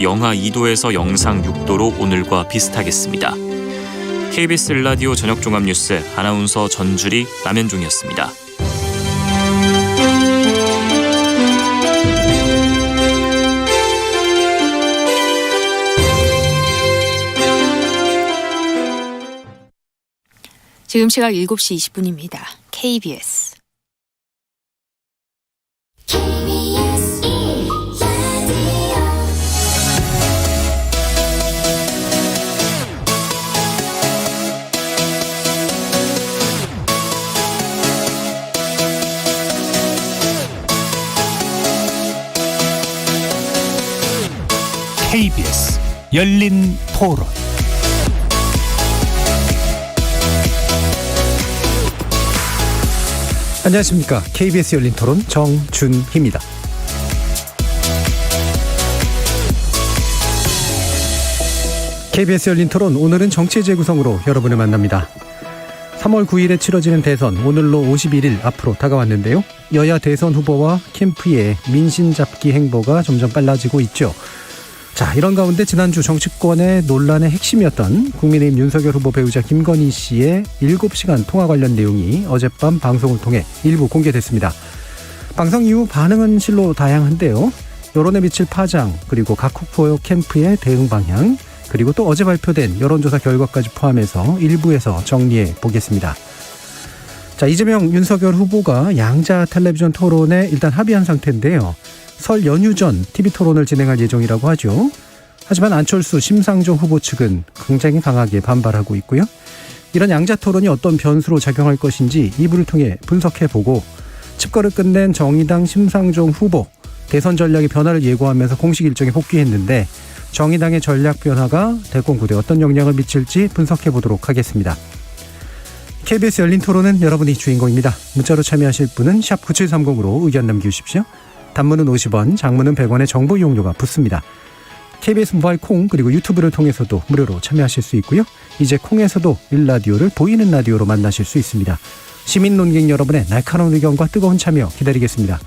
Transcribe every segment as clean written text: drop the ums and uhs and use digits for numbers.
영하 2도에서 영상 6도로 오늘과 비슷하겠습니다. KBS 라디오 저녁종합뉴스 아나운서 전주리 남현종이었습니다. 지금 시각 7시 20분입니다. KBS. KBS 열린 토론. 안녕하십니까. KBS 열린 토론 정준희입니다. KBS 열린 토론, 오늘은 정치의 재구성으로 여러분을 만납니다. 3월 9일에 치러지는 대선, 오늘로 51일 앞으로 다가왔는데요. 여야 대선 후보와 캠프의 민심 잡기 행보가 점점 빨라지고 있죠. 자, 이런 가운데 지난주 정치권의 논란의 핵심이었던 국민의힘 윤석열 후보 배우자 김건희 씨의 7시간 통화 관련 내용이 어젯밤 방송을 통해 일부 공개됐습니다. 방송 이후 반응은 실로 다양한데요. 여론에 미칠 파장, 그리고 각 후보 캠프의 대응 방향, 그리고 또 어제 발표된 여론조사 결과까지 포함해서 일부에서 정리해 보겠습니다. 자, 이재명, 윤석열 후보가 양자 텔레비전 토론에 일단 합의한 상태인데요. 설 연휴 전 TV 토론을 진행할 예정이라고 하죠. 하지만 안철수, 심상정 후보 측은 굉장히 강하게 반발하고 있고요. 이런 양자 토론이 어떤 변수로 작용할 것인지 2부를 통해 분석해보고, 칩거를 끝낸 정의당 심상정 후보, 대선 전략의 변화를 예고하면서 공식 일정에 복귀했는데 정의당의 전략 변화가 대권 구대에 어떤 영향을 미칠지 분석해보도록 하겠습니다. KBS 열린 토론은 여러분이 주인공입니다. 문자로 참여하실 분은 샵 9730으로 의견 남겨주십시오. 단문은 50원, 장문은 100원의 정보 이용료가 붙습니다. KBS 모바일 콩, 그리고 유튜브를 통해서도 무료로 참여하실 수 있고요. 이제 콩에서도 일라디오를 보이는 라디오로 만나실 수 있습니다. 시민 논객 여러분의 날카로운 의견과 뜨거운 참여 기다리겠습니다.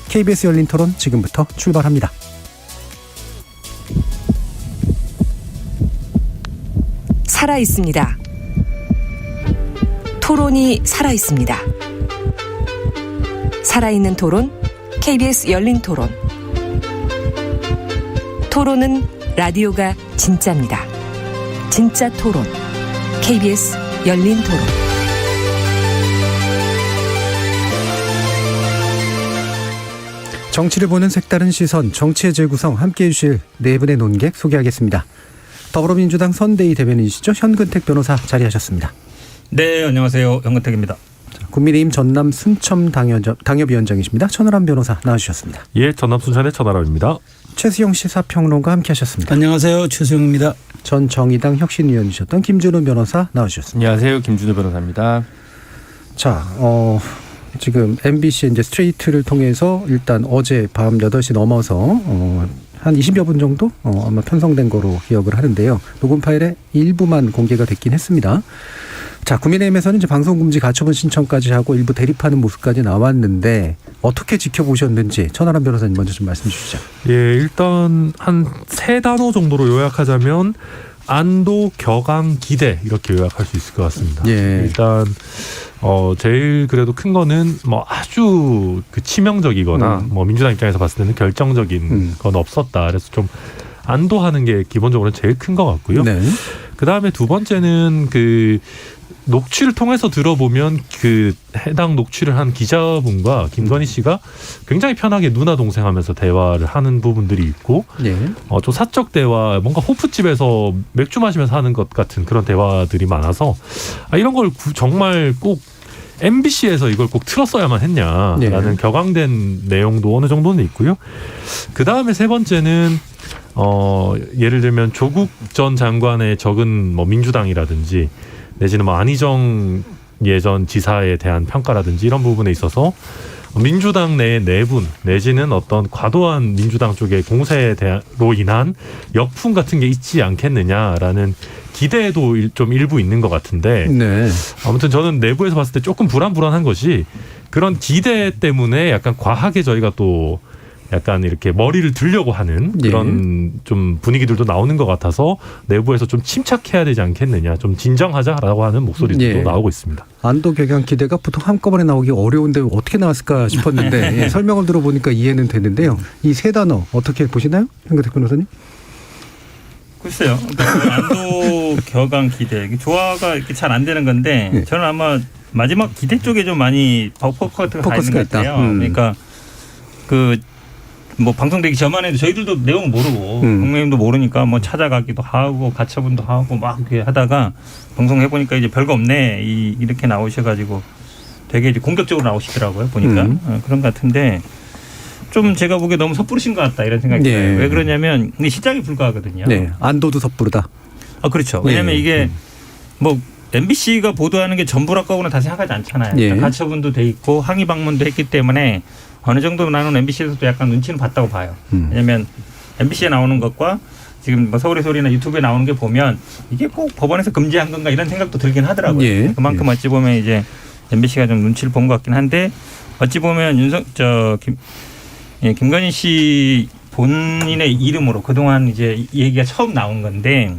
KBS 열린 토론 지금부터 출발합니다. 살아있습니다. 토론이 살아있습니다. 살아있는 토론, KBS 열린 토론. 토론은 라디오가 진짜입니다. 진짜 토론, KBS 열린 토론. 정치를 보는 색다른 시선, 정치의 재구성, 함께해 주실 네 분의 논객 소개하겠습니다. 더불어민주당 선대위 대변인이시죠. 현근택 변호사 자리하셨습니다. 네, 안녕하세요. 현근택입니다. 국민의힘 전남 순천 당협위원장이십니다. 천하람 변호사 나와주셨습니다. 예, 전남 순천의 천하람입니다. 최수영 시사평론가 함께하셨습니다. 안녕하세요. 최수영입니다. 전 정의당 혁신위원이셨던 김준우 변호사 나와주셨습니다. 안녕하세요. 김준우 변호사입니다. 자, 지금 MBC 이제 스트레이트를 통해서 일단 어제 밤 8시 넘어서 한 20여 분 정도 아마 편성된 거로 기억을 하는데요. 녹음 파일의 일부만 공개가 됐긴 했습니다. 자, 국민의힘에서는 이제 방송금지 가처분 신청까지 하고 일부 대립하는 모습까지 나왔는데 어떻게 지켜보셨는지 천하람 변호사님 먼저 좀 말씀 주시죠. 예, 일단 한 3단어 정도로 요약하자면 안도, 격앙, 기대 이렇게 요약할 수 있을 것 같습니다. 예. 일단 제일 그래도 큰 거는 뭐 아주 그 치명적이거나 뭐 민주당 입장에서 봤을 때는 결정적인 건 없었다. 그래서 좀 안도하는 게 기본적으로 제일 큰 것 같고요. 네. 그 다음에 두 번째는 그 녹취를 통해서 들어보면 그 해당 녹취를 한 기자분과 김건희 씨가 굉장히 편하게 누나 동생 하면서 대화를 하는 부분들이 있고, 예. 좀 사적 대화, 뭔가 호프집에서 맥주 마시면서 하는 것 같은 그런 대화들이 많아서 이런 걸 정말 꼭 MBC에서 이걸 꼭 틀었어야만 했냐라는 격앙된 내용도 어느 정도는 있고요. 그 다음에 세 번째는 예를 들면 조국 전 장관의 적은 뭐 민주당이라든지 내지는 뭐 안희정 예전 지사에 대한 평가라든지 이런 부분에 있어서 민주당 내 내분 내지는 어떤 과도한 민주당 쪽의 공세로 인한 역풍 같은 게 있지 않겠느냐라는 기대도 좀 일부 있는 것 같은데, 네. 아무튼 저는 내부에서 봤을 때 조금 불안한 것이 그런 기대 때문에 약간 과하게 저희가 또 약간 이렇게 머리를 들려고 하는 그런 좀 분위기들도 나오는 것 같아서 내부에서 좀 침착해야 되지 않겠느냐, 좀 진정하자라고 하는 목소리도 나오고 있습니다. 안도 격양 기대가 보통 한꺼번에 나오기 어려운데 어떻게 나왔을까 싶었는데 설명을 들어보니까 이해는 되는데요. 이 세 단어 어떻게 보시나요? 현근택 변호사님? 글쎄요. 그러니까 안도 격앙 기대 조화가 이렇게 잘 안 되는 건데 저는 아마 마지막 기대 쪽에 좀 많이 포커스가 가 있는 것 같아요. 그러니까 뭐 방송되기 전만 해도 저희들도 내용 모르고 국민님도 모르니까 뭐 찾아가기도 하고 가처분도 하고 막 이렇게 하다가 방송해 보니까 이제 별거 없네 이렇게 나오셔가지고 되게 이제 공격적으로 나오시더라고요 보니까 그런 것 같은데 좀 제가 보기에 너무 섣부르신 것 같다 이런 생각이 들어요. 왜 그러냐면 이게 시작이 불가하거든요. 안도도 섣부르다. 그렇죠. 왜냐하면 이게 뭐 MBC가 보도하는 게 전부라고는 다 생각하지 않잖아요. 가처분도 돼 있고 항의 방문도 했기 때문에 어느 정도 나는 MBC에서도 약간 눈치는 봤다고 봐요. 왜냐하면 MBC에 나오는 것과 지금 뭐 서울의 소리나 유튜브에 나오는 게 보면 이게 꼭 법원에서 금지한 건가 이런 생각도 들긴 하더라고요. 그만큼 어찌 보면 이제 MBC가 좀 눈치를 본 것 같긴 한데 어찌 보면 김건희 씨 본인의 이름으로 그동안 이제 이 얘기가 처음 나온 건데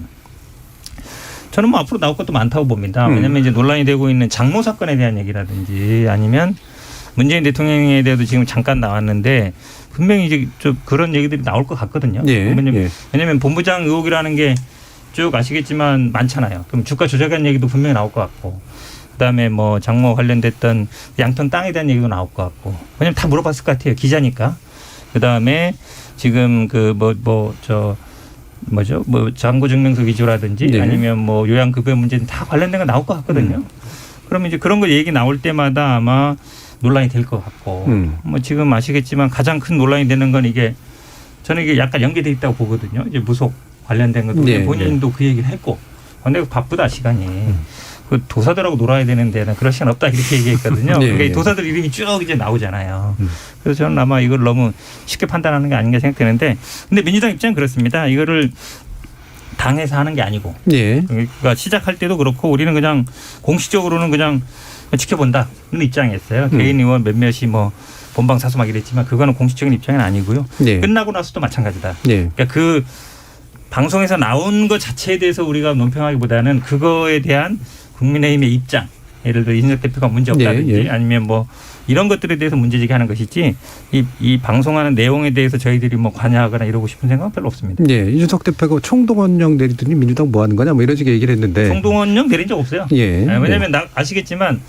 저는 뭐 앞으로 나올 것도 많다고 봅니다. 왜냐하면 이제 논란이 되고 있는 장모 사건에 대한 얘기라든지 아니면 문재인 대통령에 대해서도 지금 잠깐 나왔는데 분명히 이제 좀 그런 얘기들이 나올 것 같거든요. 왜냐하면 본부장 의혹이라는 게 쭉 아시겠지만 많잖아요. 그럼 주가 조작한 얘기도 분명히 나올 것 같고 그다음에 뭐 장모 관련됐던 양ton 땅에 대한 얘기도 나올 것 같고 왜냐하면 다 물어봤을 것 같아요. 기자니까. 그다음에 지금 장고증명서 위조라든지 아니면 뭐 요양급여 문제는 다 관련된 거 나올 것 같거든요. 그러면 이제 그런 거 얘기 나올 때마다 아마 논란이 될 것 같고 뭐 지금 아시겠지만 가장 큰 논란이 되는 건 이게 저는 이게 약간 연계돼 있다고 보거든요. 이제 무속 관련된 것도 본인도 그 얘기를 했고 근데 바쁘다 시간이 그 도사들하고 놀아야 되는데 그럴 시간 없다 이렇게 얘기했거든요. 그러니까 도사들 이름이 쭉 이제 나오잖아요. 그래서 저는 아마 이걸 너무 쉽게 판단하는 게 아닌가 생각되는데 근데 민주당 입장은 그렇습니다. 이거를 당에서 하는 게 아니고 그러니까 시작할 때도 그렇고 우리는 그냥 공식적으로는 그냥 지켜본다 이런 입장이었어요. 개인 의원 몇몇이 뭐 본방사수 막 이랬지만 그거는 공식적인 입장은 아니고요. 끝나고 나서도 마찬가지다. 그러니까 그 방송에서 나온 것 자체에 대해서 우리가 논평하기보다는 그거에 대한 국민의힘의 입장 예를 들어 이준석 대표가 문제 없다든지 아니면 뭐 이런 것들에 대해서 문제제기하는 것이지 이 방송하는 내용에 대해서 저희들이 뭐 관여하거나 이러고 싶은 생각은 별로 없습니다. 이준석 대표가 총동원령 내리더니 민주당 뭐 하는 거냐 뭐 이런 식의 얘기를 했는데 총동원령 내린 적 없어요. 왜냐하면 아시겠지만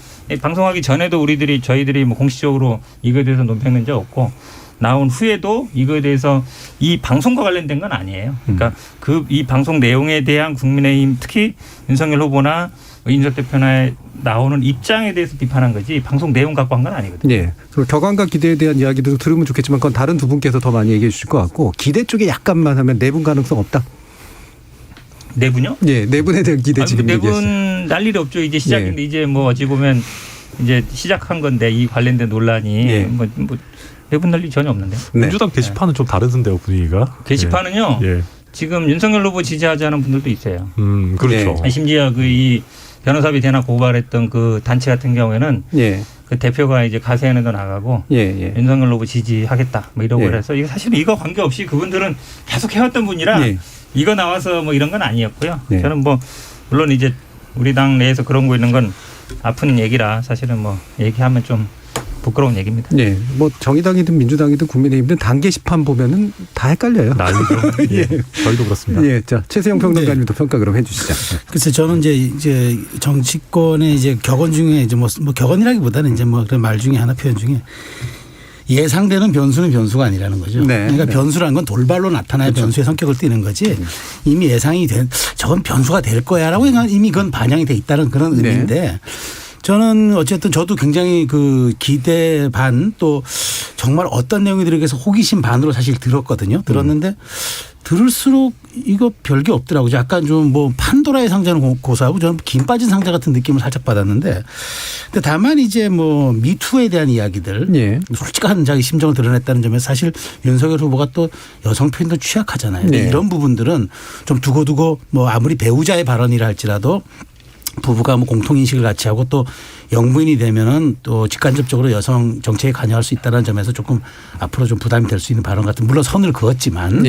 방송하기 전에도 저희들이 뭐 공식적으로 이거에 대해서 논평한 적 없고 나온 후에도 이거에 대해서 이 방송과 관련된 건 아니에요. 그러니까 이 방송 내용에 대한 국민의힘 특히 윤석열 후보나 이준석 대표나 나오는 입장에 대해서 비판한 거지 방송 내용 갖고 한 건 아니거든요. 격앙과 기대에 대한 이야기도 들으면 좋겠지만 그건 다른 두 분께서 더 많이 얘기해 주실 것 같고 기대 쪽에 약간만 하면 내분 가능성 없다. 내분요? 내분에 대한 기대 지금 내분 날 일이 없죠. 이제 시작인데 이제 뭐 어찌 보면 이제 시작한 건데 이 관련된 논란이 뭐 내분 날 일이 전혀 없는데. 민주당 게시판은 좀 다르던데요 분위기가. 게시판은요. 지금 윤석열 후보 지지하지 않은 분들도 있어요. 그렇죠. 심지어 이 변호사비 대납 고발했던 그 단체 같은 경우에는 그 대표가 이제 가세연에도 나가고 윤석열 후보 지지하겠다 뭐 이러고 그래서 이거 사실은 이거 관계없이 그분들은 계속 해왔던 분이라 이거 나와서 뭐 이런 건 아니었고요. 저는 뭐 물론 이제 우리 당 내에서 그런 거 있는 건 아픈 얘기라 사실은 뭐 얘기하면 좀 부끄러운 얘기입니다. 뭐 정의당이든 민주당이든 국민의힘이든 당 게시판 보면은 다 헷갈려요. 난리죠. 저희도 그렇습니다. 자 최세영 평론가님도 평가 그럼 해주시죠. 글쎄 저는 이제 정치권의 이제 격언 중에 이제 뭐 격언이라기보다는 이제 뭐 그런 말 중에 하나 표현 중에 예상되는 변수는 변수가 아니라는 거죠. 그러니까 변수라는 건 돌발로 나타나야 변수의 성격을 띠는 거지. 이미 예상이 저건 변수가 될 거야라고 이미 그건 반영이 돼 있다는 그런 의미인데. 저는 어쨌든 저도 굉장히 그 기대 반 또 정말 어떤 내용이 들어가서 호기심 반으로 사실 들었거든요. 들었는데 들을수록 이거 별게 없더라고요. 약간 좀 뭐 판도라의 상자는 고사하고 저는 김 빠진 상자 같은 느낌을 살짝 받았는데 근데 다만 이제 뭐 미투에 대한 이야기들 솔직한 자기 심정을 드러냈다는 점에서 사실 윤석열 후보가 또 여성 표현도 취약하잖아요. 이런 부분들은 좀 두고두고 뭐 아무리 배우자의 발언이라 할지라도 부부가 뭐 공통인식을 같이 하고 또 영부인이 되면은 또 직간접적으로 여성 정책에 관여할 수 있다는 점에서 조금 앞으로 좀 부담이 될 수 있는 발언 같은 물론 선을 그었지만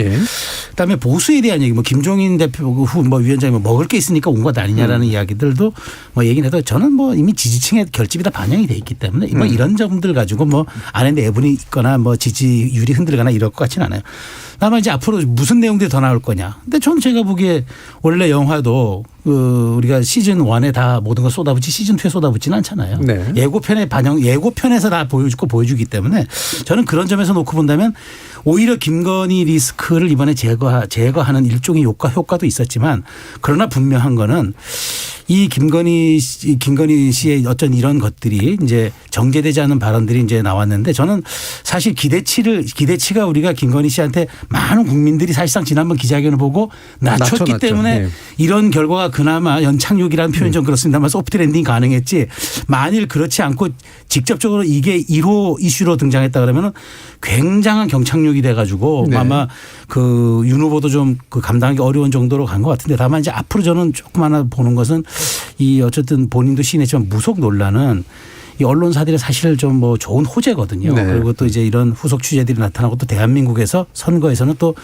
그다음에 보수에 대한 얘기 뭐 김종인 대표 후 뭐 위원장이 뭐 먹을 게 있으니까 온 것 아니냐라는 이야기들도 뭐 얘기는 해도 저는 뭐 이미 지지층의 결집이 다 반영이 돼 있기 때문에 뭐 이런 점들 가지고 뭐 안에 내분이 있거나 뭐 지지율이 흔들거나 이럴 것 같지는 않아요. 다만 이제 앞으로 무슨 내용들이 더 나올 거냐. 근데 저는 제가 보기에 원래 영화도 우리가 시즌 1에 다 모든 걸 쏟아붓지 시즌 2에 쏟아붓지는 않잖아요. 네. 예고편에서 다 보여주기 때문에 저는 그런 점에서 놓고 본다면 오히려 김건희 리스크를 이번에 제거하는 일종의 효과도 있었지만 그러나 분명한 거는 이 김건희 씨의 어떤 이런 것들이 이제 정제되지 않은 발언들이 이제 나왔는데 저는 사실 기대치가 우리가 김건희 씨한테 많은 국민들이 사실상 지난번 기자회견을 보고 낮췄기 때문에 네. 이런 결과가 그나마 연착륙이라는 표현 좀 그렇습니다만 소프트 랜딩 가능했지 만일 그렇지 않고 직접적으로 이게 1호 이슈로 등장했다 그러면 굉장한 경착륙이 돼 가지고 네. 아마 그 윤 후보도 좀 그 감당하기 어려운 정도로 간 것 같은데 다만 이제 앞으로 저는 조금 하나 보는 것은 이 어쨌든 본인도 시인했지만 무속 논란은 이 언론사들의 사실 좀 뭐 좋은 호재거든요. 네. 그리고 또 이제 이런 후속 취재들이 나타나고 또 대한민국에서 선거에서는 또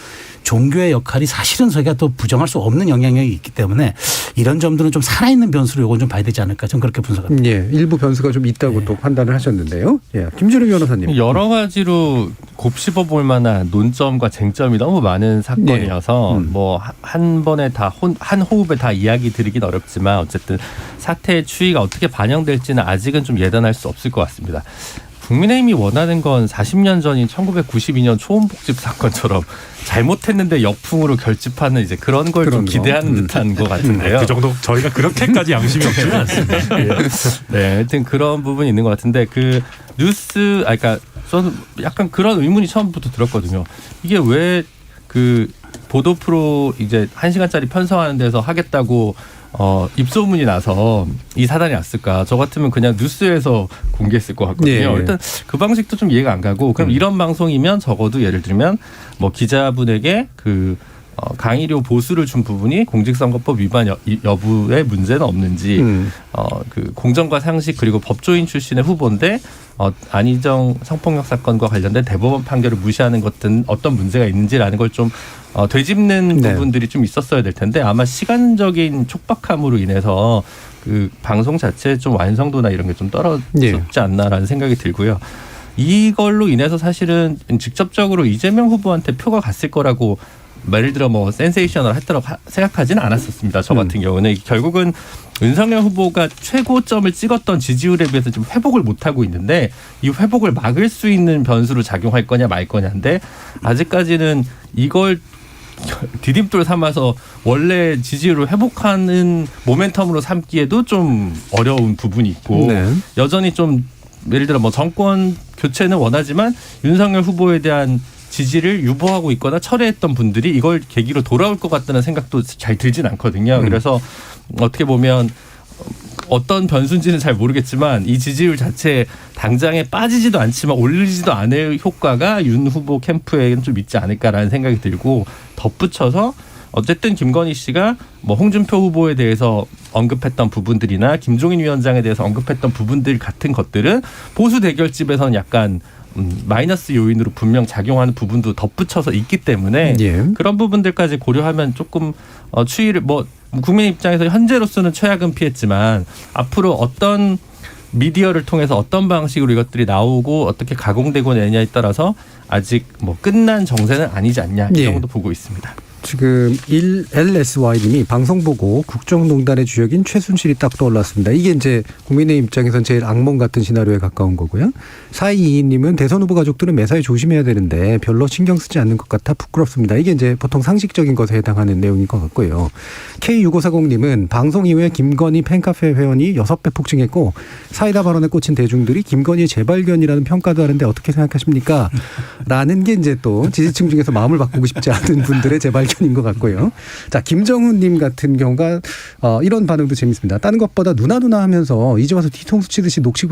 종교의 역할이 사실은 저희가 또 부정할 수 없는 영향력이 있기 때문에 이런 점들은 좀 살아있는 변수로 이건 좀 봐야 되지 않을까 저는 그렇게 분석합니다. 예, 일부 변수가 좀 있다고 또 판단을 하셨는데요. 예, 김준우 변호사님. 여러 가지로 곱씹어 볼 만한 논점과 쟁점이 너무 많은 사건이어서 뭐 한 번에 다 한 호흡에 다 이야기 드리긴 어렵지만 어쨌든 사태의 추이가 어떻게 반영될지는 아직은 좀 예단할 수 없을 것 같습니다. 국민의힘이 원하는 건 40년 전인 1992년 초원복집 사건처럼 잘못했는데 역풍으로 결집하는 이제 그런 걸 좀 기대하는 듯한 것 같은데요. 그 정도 저희가 그렇게까지 양심이 없지는 않습니다. 네, 하여튼 그런 부분이 있는 것 같은데 그 뉴스, 그러니까 저는 약간 그런 의문이 처음부터 들었거든요. 이게 왜 그 보도 프로 이제 1시간짜리 편성하는 데서 하겠다고 입소문이 나서 이 사단이 왔을까? 저 같으면 그냥 뉴스에서 공개했을 것 같거든요. 네. 일단 그 방식도 좀 이해가 안 가고 그럼 이런 방송이면 적어도 예를 들면 뭐 기자분에게 그 강의료 보수를 준 부분이 공직선거법 위반 여부의 문제는 없는지 그 공정과 상식 그리고 법조인 출신의 후보인데 안희정 성폭력 사건과 관련된 대법원 판결을 무시하는 것은 어떤 문제가 있는지라는 걸 좀 되짚는 네. 부분들이 좀 있었어야 될 텐데 아마 시간적인 촉박함으로 인해서 그 방송 자체의 좀 완성도나 이런 게 좀 떨어졌지 않나라는 생각이 들고요. 이걸로 인해서 사실은 직접적으로 이재명 후보한테 표가 갔을 거라고 예를 들어 뭐 센세이셔널 했다고 생각하지는 않았었습니다. 저 같은 경우는 결국은 윤석열 후보가 최고점을 찍었던 지지율에 비해서 좀 회복을 못하고 있는데 이 회복을 막을 수 있는 변수로 작용할 거냐 말 거냐인데 아직까지는 이걸 디딤돌 삼아서 원래 지지율을 회복하는 모멘텀으로 삼기에도 좀 어려운 부분이 있고 네. 여전히 좀 예를 들어 뭐 정권 교체는 원하지만 윤석열 후보에 대한 지지를 유보하고 있거나 철회했던 분들이 이걸 계기로 돌아올 것 같다는 생각도 잘 들진 않거든요. 그래서 어떻게 보면 어떤 변수인지는 잘 모르겠지만 이 지지율 자체 당장에 빠지지도 않지만 올리지도 않을 효과가 윤 후보 캠프에는 좀 있지 않을까라는 생각이 들고 덧붙여서 어쨌든 김건희 씨가 뭐 홍준표 후보에 대해서 언급했던 부분들이나 김종인 위원장에 대해서 언급했던 부분들 같은 것들은 보수 대결집에서는 약간 마이너스 요인으로 분명 작용하는 부분도 덧붙여서 있기 때문에 그런 부분들까지 고려하면 조금 추이를 뭐 국민 입장에서 현재로서는 최악은 피했지만 앞으로 어떤 미디어를 통해서 어떤 방식으로 이것들이 나오고 어떻게 가공되고 내냐에 따라서 아직 뭐 끝난 정세는 아니지 않냐 이 정도 보고 있습니다. 지금 LSY님이 방송 보고 국정농단의 주역인 최순실이 딱 떠올랐습니다. 이게 이제 국민의 입장에선 제일 악몽 같은 시나리오에 가까운 거고요. 4222님은 대선 후보 가족들은 매사에 조심해야 되는데 별로 신경 쓰지 않는 것 같아 부끄럽습니다. 이게 이제 보통 상식적인 것에 해당하는 내용인 것 같고요. K6540님은 방송 이후에 김건희 팬카페 회원이 6배 폭증했고 사이다 발언에 꽂힌 대중들이 김건희의 재발견이라는 평가도 하는데 어떻게 생각하십니까? 라는 게 이제 또 지지층 중에서 마음을 바꾸고 싶지 않은 분들의 재발견인 것 같고요. 자, 김정훈님 같은 경우가 이런 반응도 재밌습니다. 다른 것보다 누나 하면서 이제 와서 뒤통수 치듯이 녹취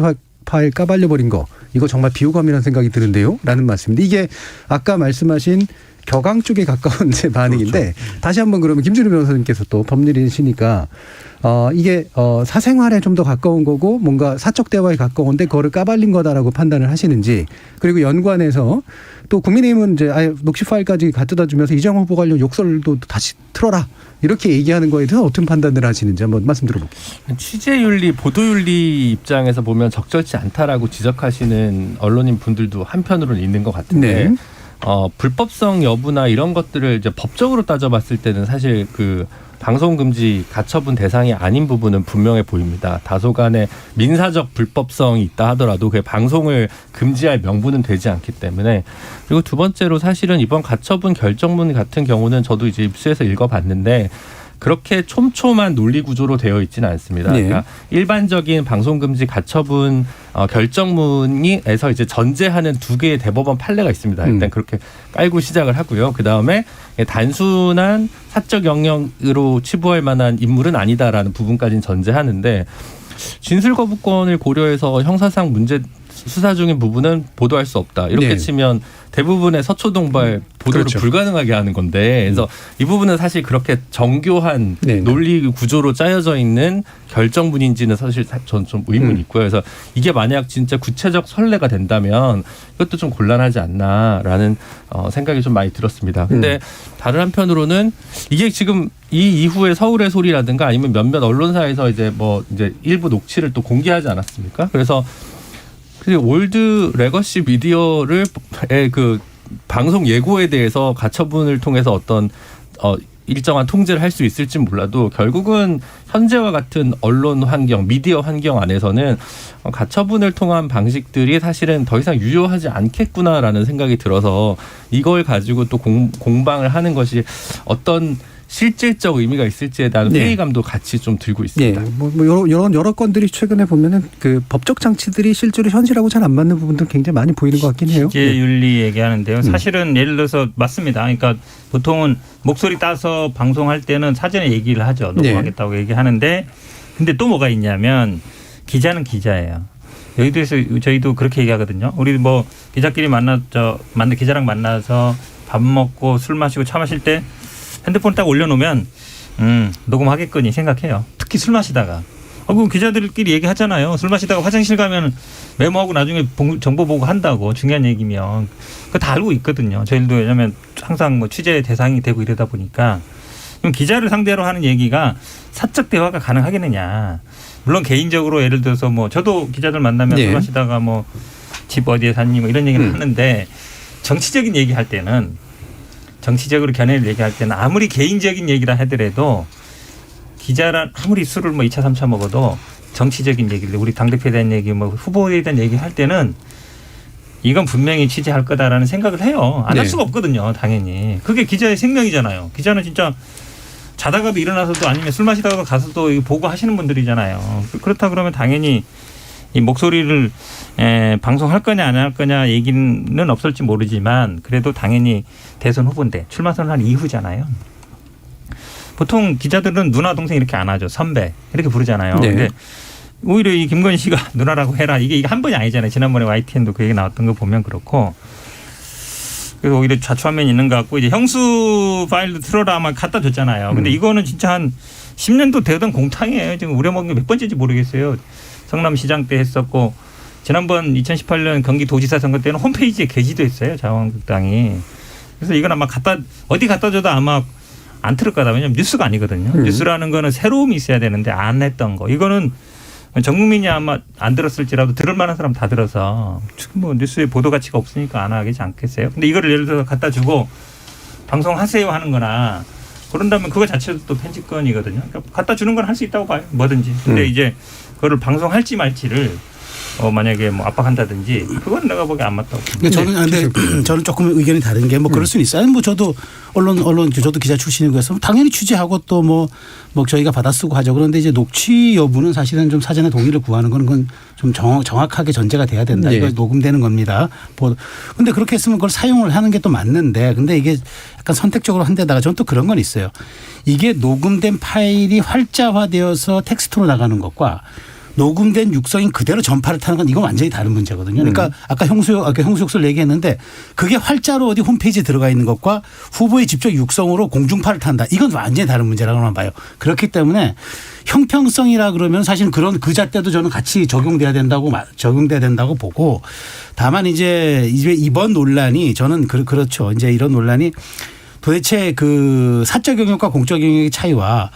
파일 까발려버린 거 이거 정말 비호감이라는 생각이 드는데요. 라는 말씀인데 이게 아까 말씀하신 격앙 쪽에 가까운 제 반응인데 그렇죠. 다시 한번 그러면 김준우 변호사님께서 또 법률인이시니까 이게 사생활에 좀 더 가까운 거고 뭔가 사적 대화에 가까운데 그거를 까발린 거다라고 판단을 하시는지 그리고 연관해서 또 국민의힘은 이제 아예 녹취 파일까지 갖다 주면서 이재명 후보 관련 욕설도 다시 틀어라 이렇게 얘기하는 거에 대해서 어떤 판단을 하시는지 한번 말씀 들어볼게요. 취재윤리, 보도윤리 입장에서 보면 적절치 않다라고 지적하시는 언론인 분들도 한편으로는 있는 것 같은데 네. 불법성 여부나 이런 것들을 이제 법적으로 따져봤을 때는 사실 그 방송금지 가처분 대상이 아닌 부분은 분명해 보입니다. 다소간의 민사적 불법성이 있다 하더라도 그게 방송을 금지할 명분은 되지 않기 때문에. 그리고 두 번째로 사실은 이번 가처분 결정문 같은 경우는 저도 이제 입수해서 읽어봤는데 그렇게 촘촘한 논리 구조로 되어 있지는 않습니다. 네. 그러니까 일반적인 방송금지 가처분 결정문에서 이제 전제하는 두 개의 대법원 판례가 있습니다. 일단 그렇게 깔고 시작을 하고요. 그 다음에 단순한 사적 영역으로 치부할 만한 인물은 아니다라는 부분까지는 전제하는데 진술 거부권을 고려해서 형사상 문제 수사 중인 부분은 보도할 수 없다. 이렇게 네. 치면 대부분의 서초동발 보도를 그렇죠. 불가능하게 하는 건데 그래서 이 부분은 사실 그렇게 정교한 네. 논리 구조로 짜여져 있는 결정문인지는 사실 전 좀 의문이 있고요. 그래서 이게 만약 진짜 구체적 선례가 된다면 이것도 좀 곤란하지 않나라는 생각이 좀 많이 들었습니다. 근데 다른 한편으로는 이게 지금 이 이후에 서울의 소리라든가 아니면 몇몇 언론사에서 이제 일부 녹취를 또 공개하지 않았습니까? 그래서 올드 레거시 미디어를 그 방송 예고에 대해서 가처분을 통해서 어떤 일정한 통제를 할 수 있을지 몰라도 결국은 현재와 같은 언론 환경, 미디어 환경 안에서는 가처분을 통한 방식들이 사실은 더 이상 유효하지 않겠구나라는 생각이 들어서 이걸 가지고 또 공방을 하는 것이 어떤 실질적 의미가 있을지에 대한 회의감도 같이 좀 들고 있습니다. 네, 여러 건들이 최근에 보면은 그 법적 장치들이 실제로 현실하고 잘 안 맞는 부분들 굉장히 많이 보이는 것 같긴 해요. 취재윤리 얘기하는데요. 사실은 예를 들어서 맞습니다. 그러니까 보통은 목소리 따서 방송할 때는 사전에 얘기를 하죠. 녹음하겠다고 얘기하는데 근데 또 뭐가 있냐면 기자는 기자예요. 여의도에서 저희도 그렇게 얘기하거든요. 우리 기자끼리 기자랑 만나서 밥 먹고 술 마시고 차 마실 때 핸드폰 딱 올려놓으면 녹음하겠거니 생각해요. 특히 술 마시다가. 그럼 기자들끼리 얘기하잖아요. 술 마시다가 화장실 가면 메모하고 나중에 정보 보고 한다고 중요한 얘기면. 그거 다 알고 있거든요. 저희도 왜냐하면 항상 취재 대상이 되고 이러다 보니까. 그럼 기자를 상대로 하는 얘기가 사적 대화가 가능하겠느냐. 물론 개인적으로 예를 들어서 저도 기자들 만나면 술 마시다가 집 어디에 샀니 이런 얘기를 하는데 정치적인 얘기할 때는 정치적으로 견해를 얘기할 때는 아무리 개인적인 얘기라 하더라도 기자란 아무리 술을 2차 3차 먹어도 정치적인 얘기를 우리 당대표에 대한 얘기 후보에 대한 얘기 할 때는 이건 분명히 취재할 거다라는 생각을 해요. 안 할 수가 없거든요. 당연히. 그게 기자의 생명이잖아요. 기자는 진짜 자다가도 일어나서도 아니면 술 마시다가 가서도 보고 하시는 분들이잖아요. 그렇다 그러면 당연히 이 목소리를 방송할 거냐 안 할 거냐 얘기는 없을지 모르지만 그래도 당연히 대선 후보인데 출마 선언한 이후잖아요. 보통 기자들은 누나 동생 이렇게 안 하죠. 선배 이렇게 부르잖아요. 네. 근데 오히려 이 김건희 씨가 누나라고 해라 이게 한 번이 아니잖아요. 지난번에 YTN도 그 얘기 나왔던 거 보면 그렇고 그래서 오히려 좌초하면 있는 것 같고 이제 형수 파일도 틀어라 아마 갖다 줬잖아요. 근데 이거는 진짜 한 10년도 되던 공탕이에요. 지금 우려먹은 게 몇 번째인지 모르겠어요. 성남시장 때 했었고 지난번 2018년 경기도지사 선거 때는 홈페이지에 게시도 했어요. 자유한국당이. 그래서 이건 아마 어디 갖다 줘도 아마 안 틀을 거다. 왜냐하면 뉴스가 아니거든요. 뉴스라는 거는 새로움이 있어야 되는데 안 했던 거. 이거는 전 국민이 아마 안 들었을지라도 들을 만한 사람 다 들어서 뉴스에 보도 가치가 없으니까 안 하겠지 않겠어요. 근데 이거를 예를 들어서 갖다 주고 방송하세요 하는 거나 그런다면 그거 자체도 또 편집권이거든요. 그러니까 갖다 주는 건 할 수 있다고 봐요. 뭐든지. 근데 이제 그거를 방송할지 말지를 만약에 압박한다든지 그건 내가 보기에 안 맞다고. 저는 조금 의견이 다른 게 그럴 수는 있어요. 저도 언론 저도 기자 출신이고서 당연히 취재하고 또 저희가 받아 쓰고 하죠. 그런데 이제 녹취 여부는 사실은 좀 사전에 동의를 구하는 건 좀 정확하게 전제가 돼야 된다. 이거 녹음되는 겁니다. 근데 그렇게 했으면 그걸 사용을 하는 게 또 맞는데 근데 이게 약간 선택적으로 한 데다가 저는 또 그런 건 있어요. 이게 녹음된 파일이 활자화되어서 텍스트로 나가는 것과 녹음된 육성이 그대로 전파를 타는 건 이건 완전히 다른 문제거든요. 그러니까 아까 형수욕설 얘기했는데 그게 활자로 어디 홈페이지에 들어가 있는 것과 후보의 직접 육성으로 공중파를 탄다. 이건 완전히 다른 문제라고만 봐요. 그렇기 때문에 형평성이라 그러면 사실 그런 그 잣대도 저는 같이 적용돼야 된다고 보고 다만 이제 이번 논란이 저는 그렇죠. 이제 이런 논란이 도대체 그 사적 영역과 공적 영역의 차이와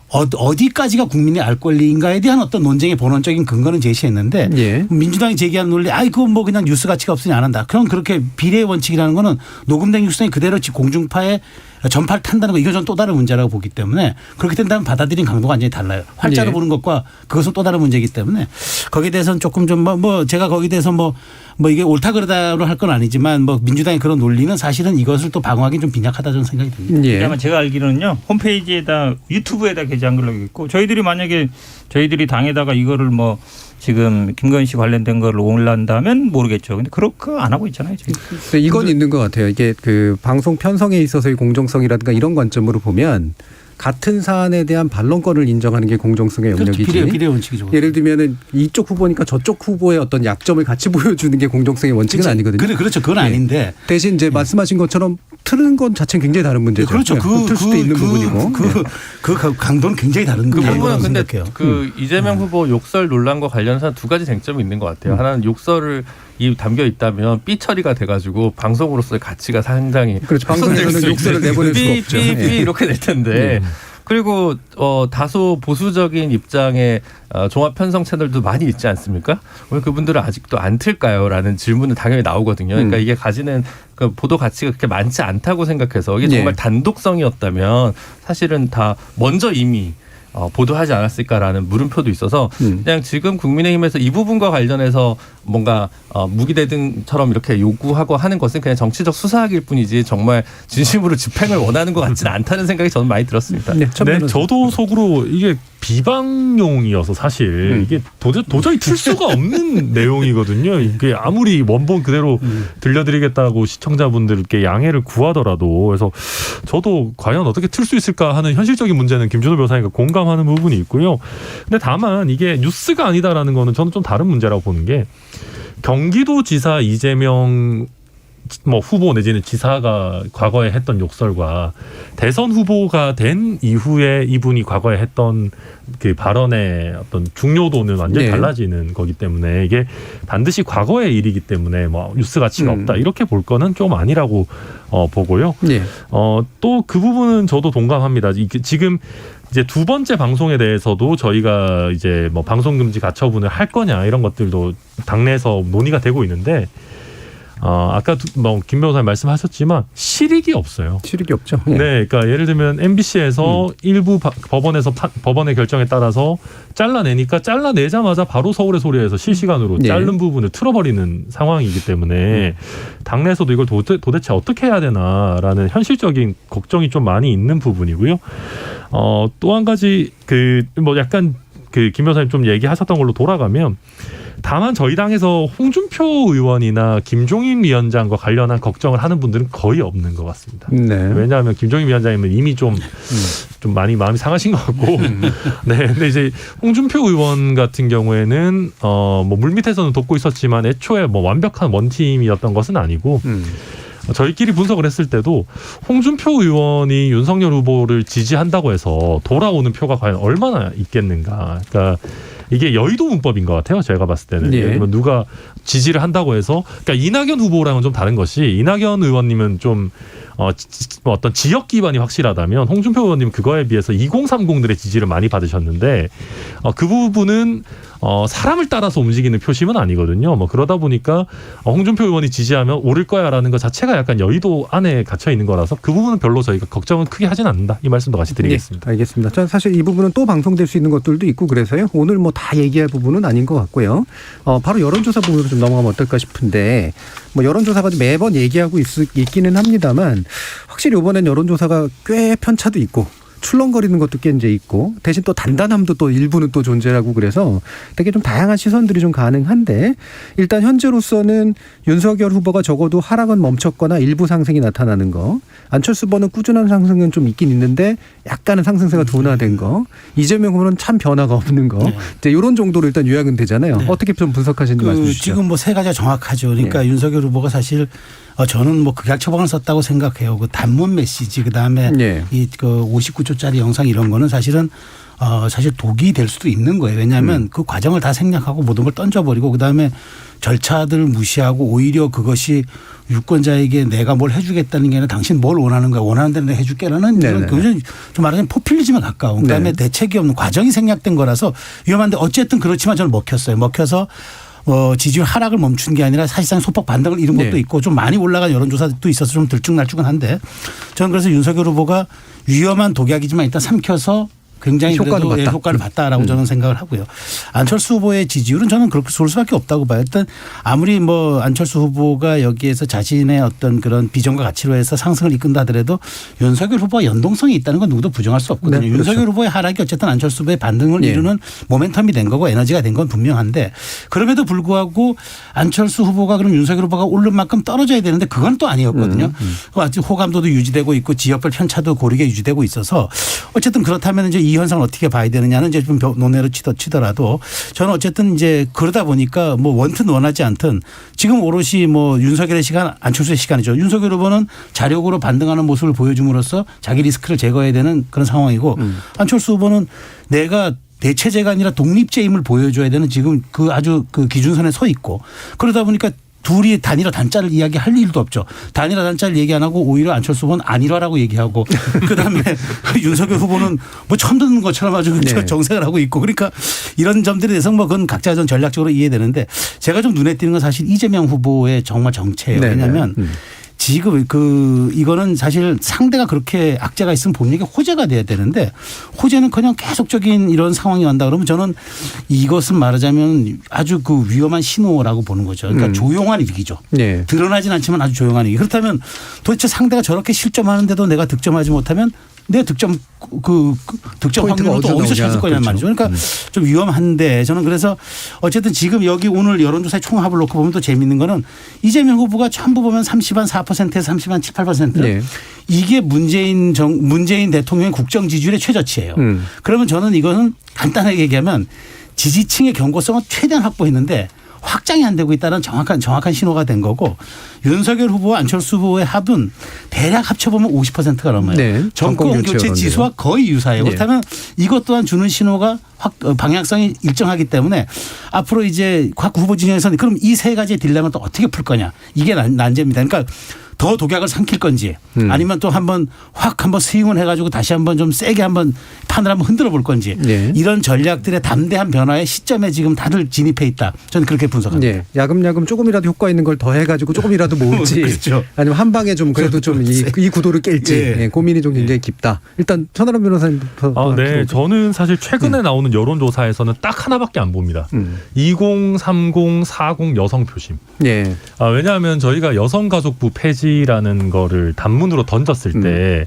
어디까지가 국민의 알 권리인가에 대한 어떤 논쟁의 본원적인 근거는 제시했는데 예. 민주당이 제기한 논리 그건 뭐 그냥 뉴스 가치가 없으니 안 한다. 그럼 그렇게 비례의 원칙이라는 거는 녹음된 뉴스성이 그대로 공중파에 전파를 탄다는 거 이건 전 또 다른 문제라고 보기 때문에 그렇게 된다면 받아들인 강도가 완전히 달라요. 활자로 예. 보는 것과 그것은 또 다른 문제이기 때문에 거기에 대해서는 조금 좀 뭐 제가 거기에 대해서 뭐 이게 옳다 그러다로 할 건 아니지만 뭐 민주당의 그런 논리는 사실은 이것을 또 방어하기 좀 빈약하다 저는 생각이 듭니다. 예. 아마 제가 알기로는요 홈페이지에다 유튜브에다 게재한 걸로 알고 있고 저희들이 만약에 저희들이 당에다가 이거를 뭐 지금 김건희 씨 관련된 걸 올란다면 모르겠죠. 근데 그렇게 안 하고 있잖아요. 네, 이건 있는 것 같아요. 이게 그 방송 편성에 있어서의 공정성이라든가 이런 관점으로 보면 같은 사안에 대한 반론권을 인정하는 게 공정성의 영역이지. 비례 원칙이죠. 예를 들면은 이쪽 후보니까 저쪽 후보의 어떤 약점을 같이 보여주는 게 공정성의 원칙은 그치. 아니거든요. 그렇죠. 그건 예. 아닌데 대신 이제 말씀하신 것처럼 틀은 건 자체는 굉장히 다른 문제죠. 그렇죠. 틀 수도 있는 부분이고. 그 강도는 굉장히 다른 그 부분은 근데 생각해요. 그 이재명 후보 욕설 논란과 관련해서 두 가지 쟁점이 있는 것 같아요. 하나는 욕설을 담겨 있다면 삐 처리가 돼가지고 방송으로서의 가치가 상당히 그렇죠. 방송에서는 욕설을 내보낼 수가 없죠. 삐 이렇게 될 텐데. 그리고 다소 보수적인 입장의 종합 편성 채널도 많이 있지 않습니까? 왜 그분들은 아직도 안 틀까요? 라는 질문은 당연히 나오거든요. 그러니까 이게 가지는 그 보도 가치가 그렇게 많지 않다고 생각해서 이게 정말 단독성이었다면 사실은 다 먼저 이미 보도하지 않았을까라는 물음표도 있어서 그냥 지금 국민의힘에서 이 부분과 관련해서 뭔가 무기대등처럼 이렇게 요구하고 하는 것은 그냥 정치적 수사학일 뿐이지 정말 진심으로 집행을 원하는 것 같지는 않다는 생각이 저는 많이 들었습니다. 네, 저도 속으로 이게 비방용이어서 사실 이게 도저히 틀 수가 없는 내용이거든요. 이게 아무리 원본 그대로 들려드리겠다고 시청자분들께 양해를 구하더라도 그래서 저도 과연 어떻게 틀 수 있을까 하는 현실적인 문제는 김준호 변호사님과 공감하는 부분이 있고요. 근데 다만 이게 뉴스가 아니다라는 거는 저는 좀 다른 문제라고 보는 게 경기도지사 이재명 후보 내지는 지사가 과거에 했던 욕설과 대선 후보가 된 이후에 이분이 과거에 했던 그 발언의 어떤 중요도는 완전히 달라지는 거기 때문에 이게 반드시 과거의 일이기 때문에 뭐 뉴스 가치가 없다 이렇게 볼 거는 좀 아니라고 보고요. 또 그 부분은 저도 동감합니다. 지금 이제 두 번째 방송에 대해서도 저희가 이제 뭐 방송금지 가처분을 할 거냐 이런 것들도 당내에서 논의가 되고 있는데 아까 김 변호사님 말씀하셨지만 실익이 없어요. 실익이 없죠. 네, 그러니까 예를 들면 MBC에서 일부 법원에서 법원의 결정에 따라서 잘라내니까 잘라내자마자 바로 서울의 소리에서 실시간으로 자른 부분을 틀어버리는 상황이기 때문에 당내에서도 이걸 도대체 어떻게 해야 되나라는 현실적인 걱정이 좀 많이 있는 부분이고요. 또 한 가지 약간 김 변호사님 좀 얘기하셨던 걸로 돌아가면. 다만 저희 당에서 홍준표 의원이나 김종인 위원장과 관련한 걱정을 하는 분들은 거의 없는 것 같습니다. 네. 왜냐하면 김종인 위원장님은 이미 좀 많이 마음이 상하신 것 같고, 네. 근데 이제 홍준표 의원 같은 경우에는 물밑에서는 돕고 있었지만 애초에 완벽한 원팀이었던 것은 아니고. 저희끼리 분석을 했을 때도 홍준표 의원이 윤석열 후보를 지지한다고 해서 돌아오는 표가 과연 얼마나 있겠는가. 그러니까 이게 여의도 문법인 것 같아요. 제가 봤을 때는. 예를 들면 누가 지지를 한다고 해서 그러니까 이낙연 후보랑은 좀 다른 것이 이낙연 의원님은 좀 어떤 지역 기반이 확실하다면 홍준표 의원님은 그거에 비해서 2030들의 지지를 많이 받으셨는데 그 부분은 사람을 따라서 움직이는 표심은 아니거든요. 그러다 보니까 홍준표 의원이 지지하면 오를 거야라는 것 자체가 약간 여의도 안에 갇혀 있는 거라서 그 부분은 별로 저희가 걱정은 크게 하진 않는다. 이 말씀도 같이 드리겠습니다. 네, 알겠습니다. 전 사실 이 부분은 또 방송될 수 있는 것들도 있고 그래서요. 오늘 다 얘기할 부분은 아닌 것 같고요. 바로 여론조사 부분으로 좀 넘어가면 어떨까 싶은데 여론조사가 매번 얘기하고 있기는 합니다만 확실히 이번엔 여론조사가 꽤 편차도 있고 출렁거리는 것도 꽤 이제 있고 대신 또 단단함도 또 일부는 또 존재하고 그래서 되게 좀 다양한 시선들이 좀 가능한데 일단 현재로서는 윤석열 후보가 적어도 하락은 멈췄거나 일부 상승이 나타나는 거, 안철수 후보는 꾸준한 상승은 좀 있긴 있는데 약간은 상승세가 둔화된 거, 이재명 후보는 참 변화가 없는 거, 이제 이런 정도로 일단 요약은 되잖아요. 어떻게 좀 분석하시는지 말씀 주시죠. 지금 뭐 세 가지가 정확하죠. 그러니까 윤석열 후보가 사실 저는 뭐 극약 처방을 썼다고 생각해요. 그 단문 메시지 그다음에 이 그 59초짜리 영상 이런 거는 사실은 사실 독이 될 수도 있는 거예요. 왜냐하면 그 과정을 다 생략하고 모든 걸 던져버리고 그다음에 절차들을 무시하고 오히려 그것이 유권자에게 내가 뭘 해주겠다는 게 아니라 당신 뭘 원하는 거야. 원하는 대로 내가 해줄게라는 굉장히 좀 말하자면 포퓰리즘에 가까운 그다음에 대책이 없는 과정이 생략된 거라서 위험한데 어쨌든 그렇지만 저는 먹혔어요. 먹혀서 지지율 하락을 멈춘 게 아니라 사실상 소폭 반등을 이룬 것도 있고 좀 많이 올라간 여론조사도 있어서 좀 들쭉날쭉은 한데 저는 그래서 윤석열 후보가 위험한 독약이지만 일단 삼켜서 굉장히 효과를 봤다라고 저는 생각을 하고요. 안철수 후보의 지지율은 저는 그렇게 쏠 수밖에 없다고 봐요. 일단 아무리 뭐 안철수 후보가 여기에서 자신의 어떤 그런 비전과 가치로 해서 상승을 이끈다 하더라도 윤석열 후보와 연동성이 있다는 건 누구도 부정할 수 없거든요. 네, 그렇죠. 윤석열 후보의 하락이 어쨌든 안철수 후보의 반등을 이루는 모멘텀이 된 거고 에너지가 된 건 분명한데 그럼에도 불구하고 안철수 후보가 그럼 윤석열 후보가 오른 만큼 떨어져야 되는데 그건 또 아니었거든요. 아직 호감도도 유지되고 있고 지역별 편차도 고르게 유지되고 있어서 어쨌든 그렇다면 이제 이 현상을 어떻게 봐야 되느냐는 이제 좀 논의로 치더라도 저는 어쨌든 이제 그러다 보니까 뭐 원튼 원하지 않든 지금 오롯이 뭐 윤석열의 시간 안철수의 시간이죠. 윤석열 후보는 자력으로 반등하는 모습을 보여줌으로써 자기 리스크를 제거해야 되는 그런 상황이고 안철수 후보는 내가 대체제가 아니라 독립제임을 보여줘야 되는 지금 그 아주 그 기준선에 서 있고 그러다 보니까 둘이 단일화 단자를 이야기할 일도 없죠. 단일화 단자를 얘기 안 하고 오히려 안철수 후보는 안일화라고 얘기하고 그다음에 윤석열 후보는 뭐 처음 듣는 것처럼 아주 정색을 하고 있고 그러니까 이런 점들에 대해서 뭐 그건 각자 좀 전략적으로 이해되는데 제가 좀 눈에 띄는 건 사실 이재명 후보의 정말 정체예요. 왜냐하면 지금 이거는 사실 상대가 그렇게 악재가 있으면 본인에게 호재가 돼야 되는데 호재는 그냥 계속적인 이런 상황이 온다 그러면 저는 이것은 말하자면 아주 그 위험한 신호라고 보는 거죠. 그러니까 조용한 위기죠. 드러나진 않지만 아주 조용한 위기. 그렇다면 도대체 상대가 저렇게 실점하는데도 내가 득점하지 못하면 내 득점 확률은 또 어디서 찾을 거냐는 말이죠. 그러니까 좀 위험한데 저는 그래서 어쨌든 지금 여기 오늘 여론조사의 총합을 놓고 보면 또 재미있는 거는 이재명 후보가 전부 보면 30한 4%에서 30한 7, 8% 이게 문재인 대통령의 국정 지지율의 최저치예요. 그러면 저는 이거는 간단하게 얘기하면 지지층의 견고성은 최대한 확보했는데 확장이 안 되고 있다는 정확한 신호가 된 거고 윤석열 후보와 안철수 후보의 합은 대략 합쳐보면 50%가 넘어요. 정권 교체 지수와 거의 유사해요. 그렇다면 이것 또한 주는 신호가 방향성이 일정하기 때문에 앞으로 이제 각 후보 진영에서는 그럼 이 세 가지의 딜레마를 또 어떻게 풀 거냐 이게 난제입니다. 그러니까 더 독약을 삼킬 건지 아니면 또 한번 스윙을 해가지고 다시 한번 좀 세게 한번 판을 한번 흔들어 볼 건지 이런 전략들의 담대한 변화의 시점에 지금 다들 진입해 있다. 저는 그렇게 분석합니다. 야금야금 조금이라도 효과 있는 걸 더 해가지고 조금이라도 모을지 그렇죠. 아니면 한 방에 좀 그래도 좀 이 구도를 깰지 고민이 좀 굉장히 깊다. 일단 천하람 변호사님부터. 네, 저는 사실 최근에 나오는 여론조사에서는 딱 하나밖에 안 봅니다. 20, 30, 40 여성 표심. 왜냐하면 저희가 여성가족부 폐지라는 거를 단문으로 던졌을 때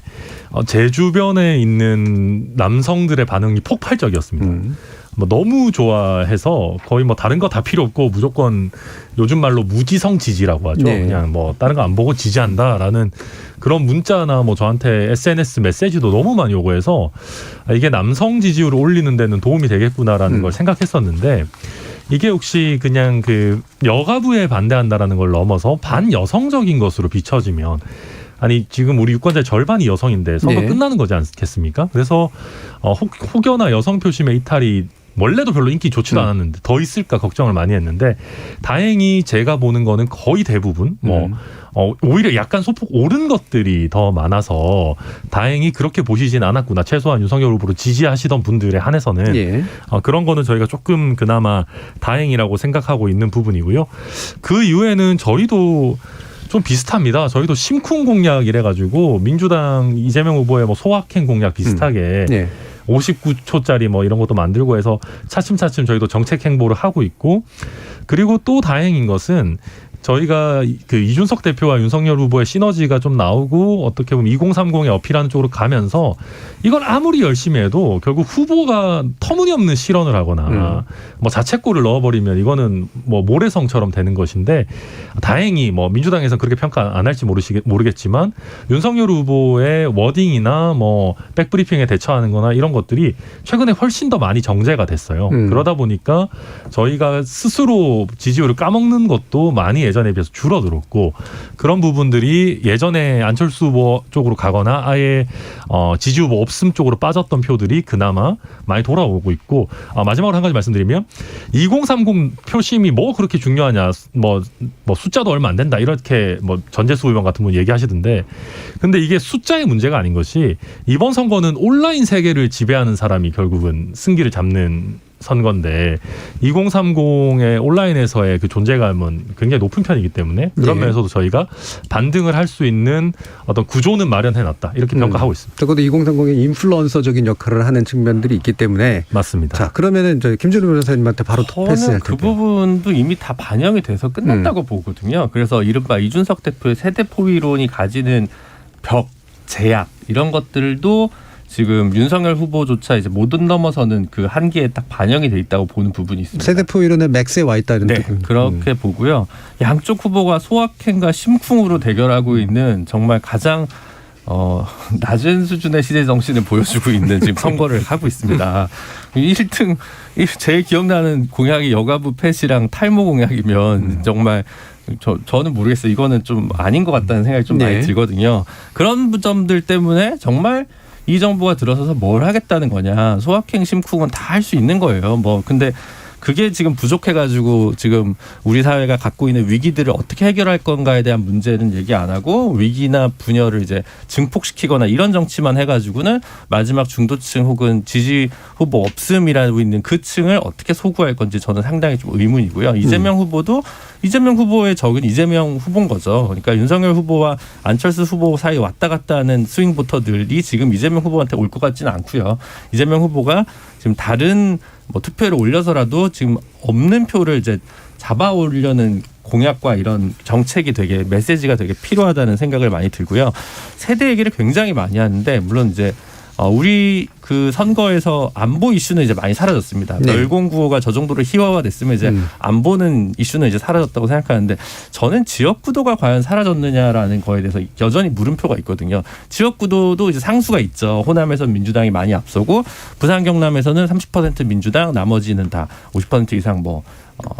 제 주변에 있는 남성들의 반응이 폭발적이었습니다. 뭐 너무 좋아해서 거의 뭐 다른 거 다 필요 없고 무조건 요즘 말로 무지성 지지라고 하죠. 그냥 뭐 다른 거 안 보고 지지한다라는 그런 문자나 뭐 저한테 SNS 메시지도 너무 많이 오고 해서 이게 남성 지지율을 올리는 데는 도움이 되겠구나라는 걸 생각했었는데 이게 혹시 그냥 그 여가부에 반대한다라는 걸 넘어서 반여성적인 것으로 비춰지면 아니 지금 우리 유권자의 절반이 여성인데 선거 끝나는 거지 않겠습니까? 그래서 혹여나 여성 표심의 이탈이 원래도 별로 인기 좋지도 않았는데 더 있을까 걱정을 많이 했는데 다행히 제가 보는 거는 거의 대부분 오히려 약간 소폭 오른 것들이 더 많아서 다행히 그렇게 보시진 않았구나. 최소한 윤석열 후보를 지지하시던 분들에 한해서는 그런 거는 저희가 조금 그나마 다행이라고 생각하고 있는 부분이고요. 그 이후에는 저희도 좀 비슷합니다. 저희도 심쿵 공약 이래가지고 민주당 이재명 후보의 뭐 소확행 공약 비슷하게 59초짜리 뭐 이런 것도 만들고 해서 차츰차츰 저희도 정책 행보를 하고 있고 그리고 또 다행인 것은 저희가 그 이준석 대표와 윤석열 후보의 시너지가 좀 나오고 어떻게 보면 2030에 어필하는 쪽으로 가면서 이걸 아무리 열심히 해도 결국 후보가 터무니없는 실언을 하거나 뭐 자책골을 넣어버리면 이거는 뭐 모래성처럼 되는 것인데 다행히 뭐 민주당에서는 그렇게 평가 안 할지 모르겠지만 윤석열 후보의 워딩이나 뭐 백브리핑에 대처하는 거나 이런 것들이 최근에 훨씬 더 많이 정제가 됐어요. 그러다 보니까 저희가 스스로 지지율을 까먹는 것도 많이 예전에 비해서 줄어들었고 그런 부분들이 예전에 안철수 후보 쪽으로 가거나 아예 지지 후보 없음 쪽으로 빠졌던 표들이 그나마 많이 돌아오고 있고 마지막으로 한 가지 말씀드리면 2030 표심이 뭐 그렇게 중요하냐 뭐 숫자도 얼마 안 된다 이렇게 뭐 전재수 의원 같은 분 얘기하시던데 근데 이게 숫자의 문제가 아닌 것이 이번 선거는 온라인 세계를 지배하는 사람이 결국은 승기를 잡는 선거인데 2030의 온라인에서의 그 존재감은 굉장히 높은 편이기 때문에 그런 면에서도 저희가 반등을 할 수 있는 어떤 구조는 마련해놨다 이렇게 평가하고 있습니다. 적어도 2030의 인플루언서적인 역할을 하는 측면들이 있기 때문에 맞습니다. 자 그러면은 저희 김준우 변호사님한테 바로 패스할 텐데 그 부분도 이미 다 반영이 돼서 끝났다고 보거든요. 그래서 이른바 이준석 대표의 세대 포위론이 가지는 벽, 제약 이런 것들도 지금 윤석열 후보조차 이제 못 넘어서는 그 한계에 딱 반영이 돼 있다고 보는 부분이 있습니다. 세대포 이론의 맥스에 와 있다 이런 네, 그렇게 보고요. 양쪽 후보가 소확행과 심쿵으로 대결하고 있는 정말 가장 낮은 수준의 시대 정신을 보여주고 있는 지금 선거를 하고 있습니다. 1등 제일 기억나는 공약이 여가부 폐지랑 탈모 공약이면 정말 저는 모르겠어요. 이거는 좀 아닌 것 같다는 생각이 좀 많이 들거든요. 그런 점들 때문에 정말 이 정부가 들어서서 뭘 하겠다는 거냐. 소확행 심쿵은 다 할 수 있는 거예요. 뭐 근데 그게 지금 부족해가지고 지금 우리 사회가 갖고 있는 위기들을 어떻게 해결할 건가에 대한 문제는 얘기 안 하고 위기나 분열을 이제 증폭시키거나 이런 정치만 해가지고는 마지막 중도층 혹은 지지 후보 없음이라고 있는 그 층을 어떻게 소구할 건지 저는 상당히 좀 의문이고요. 이재명 후보도 이재명 후보의 적은 이재명 후보인 거죠. 그러니까 윤석열 후보와 안철수 후보 사이 왔다 갔다 하는 스윙 보터들이 지금 이재명 후보한테 올 것 같지는 않고요. 이재명 후보가 지금 다른 뭐 투표를 올려서라도 지금 없는 표를 이제 잡아오려는 공약과 이런 정책이 되게 메시지가 되게 필요하다는 생각을 많이 들고요. 세대 얘기를 굉장히 많이 하는데 물론 이제 우리 그 선거에서 안보 이슈는 이제 많이 사라졌습니다. 멸공구호가 저 정도로 희화화됐으면 이제 안보는 이슈는 이제 사라졌다고 생각하는데 저는 지역구도가 과연 사라졌느냐라는 거에 대해서 여전히 물음표가 있거든요. 지역구도도 이제 상수가 있죠. 호남에서 민주당이 많이 앞서고 부산 경남에서는 30% 민주당 나머지는 다 50% 이상 뭐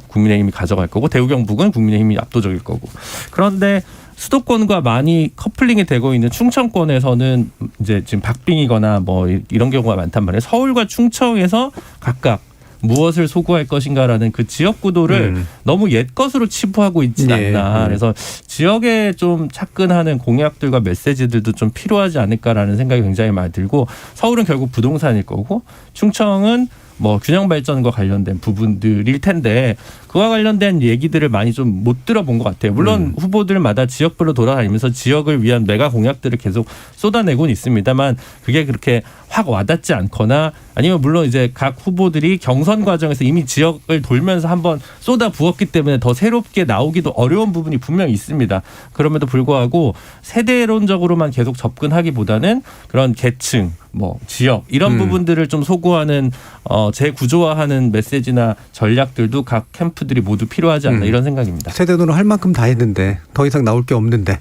국민의힘이 가져갈 거고 대구 경북은 국민의힘이 압도적일 거고 그런데 수도권과 많이 커플링이 되고 있는 충청권에서는 이제 지금 박빙이거나 뭐 이런 경우가 많단 말이에요. 서울과 충청에서 각각 무엇을 소구할 것인가라는 그 지역 구도를 너무 옛 것으로 치부하고 있지 않나. 그래서 지역에 좀 착근하는 공약들과 메시지들도 좀 필요하지 않을까라는 생각이 굉장히 많이 들고 서울은 결국 부동산일 거고 충청은 뭐 균형 발전과 관련된 부분들일 텐데 그와 관련된 얘기들을 많이 좀 못 들어본 것 같아요. 물론 후보들마다 지역별로 돌아다니면서 지역을 위한 메가 공약들을 계속 쏟아내고는 있습니다만 그게 그렇게 확 와닿지 않거나 아니면 물론 이제 각 후보들이 경선 과정에서 이미 지역을 돌면서 한번 쏟아 부었기 때문에 더 새롭게 나오기도 어려운 부분이 분명히 있습니다. 그럼에도 불구하고 세대론적으로만 계속 접근하기보다는 그런 계층, 뭐 지역 이런 부분들을 좀 소구하는 재구조화하는 메시지나 전략들도 각 캠프들이 모두 필요하지 않나 이런 생각입니다. 세대론을 할 만큼 다 했는데 더 이상 나올 게 없는데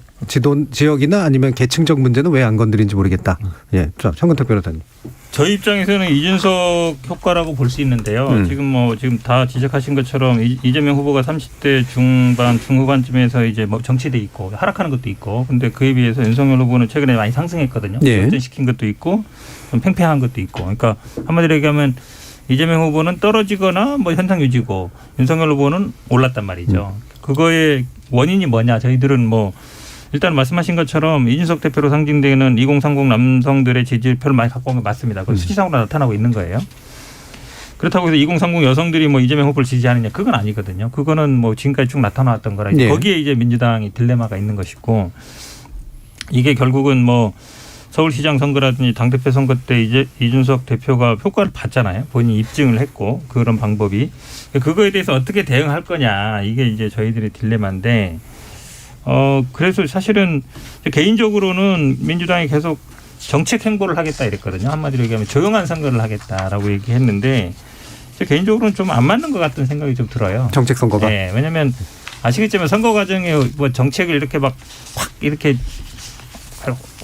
지역이나 아니면 계층적 문제는 왜 안 건드린지 모르겠다. 예, 자, 정근택 변호사님. 저희 입장에서는 이준석 효과라고 볼 수 있는데요. 지금 다 지적하신 것처럼 이재명 후보가 30대 중반 중후반쯤에서 이제 뭐 정치돼 있고 하락하는 것도 있고, 근데 그에 비해서 윤석열 후보는 최근에 많이 상승했거든요. 발전시킨 것도 있고 좀 팽팽한 것도 있고. 그러니까 한마디로 얘기하면 이재명 후보는 떨어지거나 뭐 현상 유지고 윤석열 후보는 올랐단 말이죠. 그거의 원인이 뭐냐? 저희들은 뭐 일단 말씀하신 것처럼 이준석 대표로 상징되는 2030 남성들의 지지표를 많이 갖고 온 게 맞습니다. 그건 수치상으로 나타나고 있는 거예요. 그렇다고 해서 2030 여성들이 뭐 이재명 후보를 지지하느냐 그건 아니거든요. 그거는 뭐 지금까지 쭉 나타나왔던 거라 거기에 이제 민주당이 딜레마가 있는 것이고 이게 결국은 뭐 서울시장 선거라든지 당대표 선거 때 이제 이준석 대표가 효과를 봤잖아요. 본인이 입증을 했고 그런 방법이. 그거에 대해서 어떻게 대응할 거냐 이게 이제 저희들의 딜레마인데 그래서 사실은 개인적으로는 민주당이 계속 정책 행보를 하겠다 이랬거든요. 한마디로 얘기하면 조용한 선거를 하겠다라고 얘기했는데 개인적으로는 좀 안 맞는 것 같은 생각이 좀 들어요. 정책 선거가. 네, 왜냐하면 아시겠지만 선거 과정에 뭐 정책을 이렇게 막 확 이렇게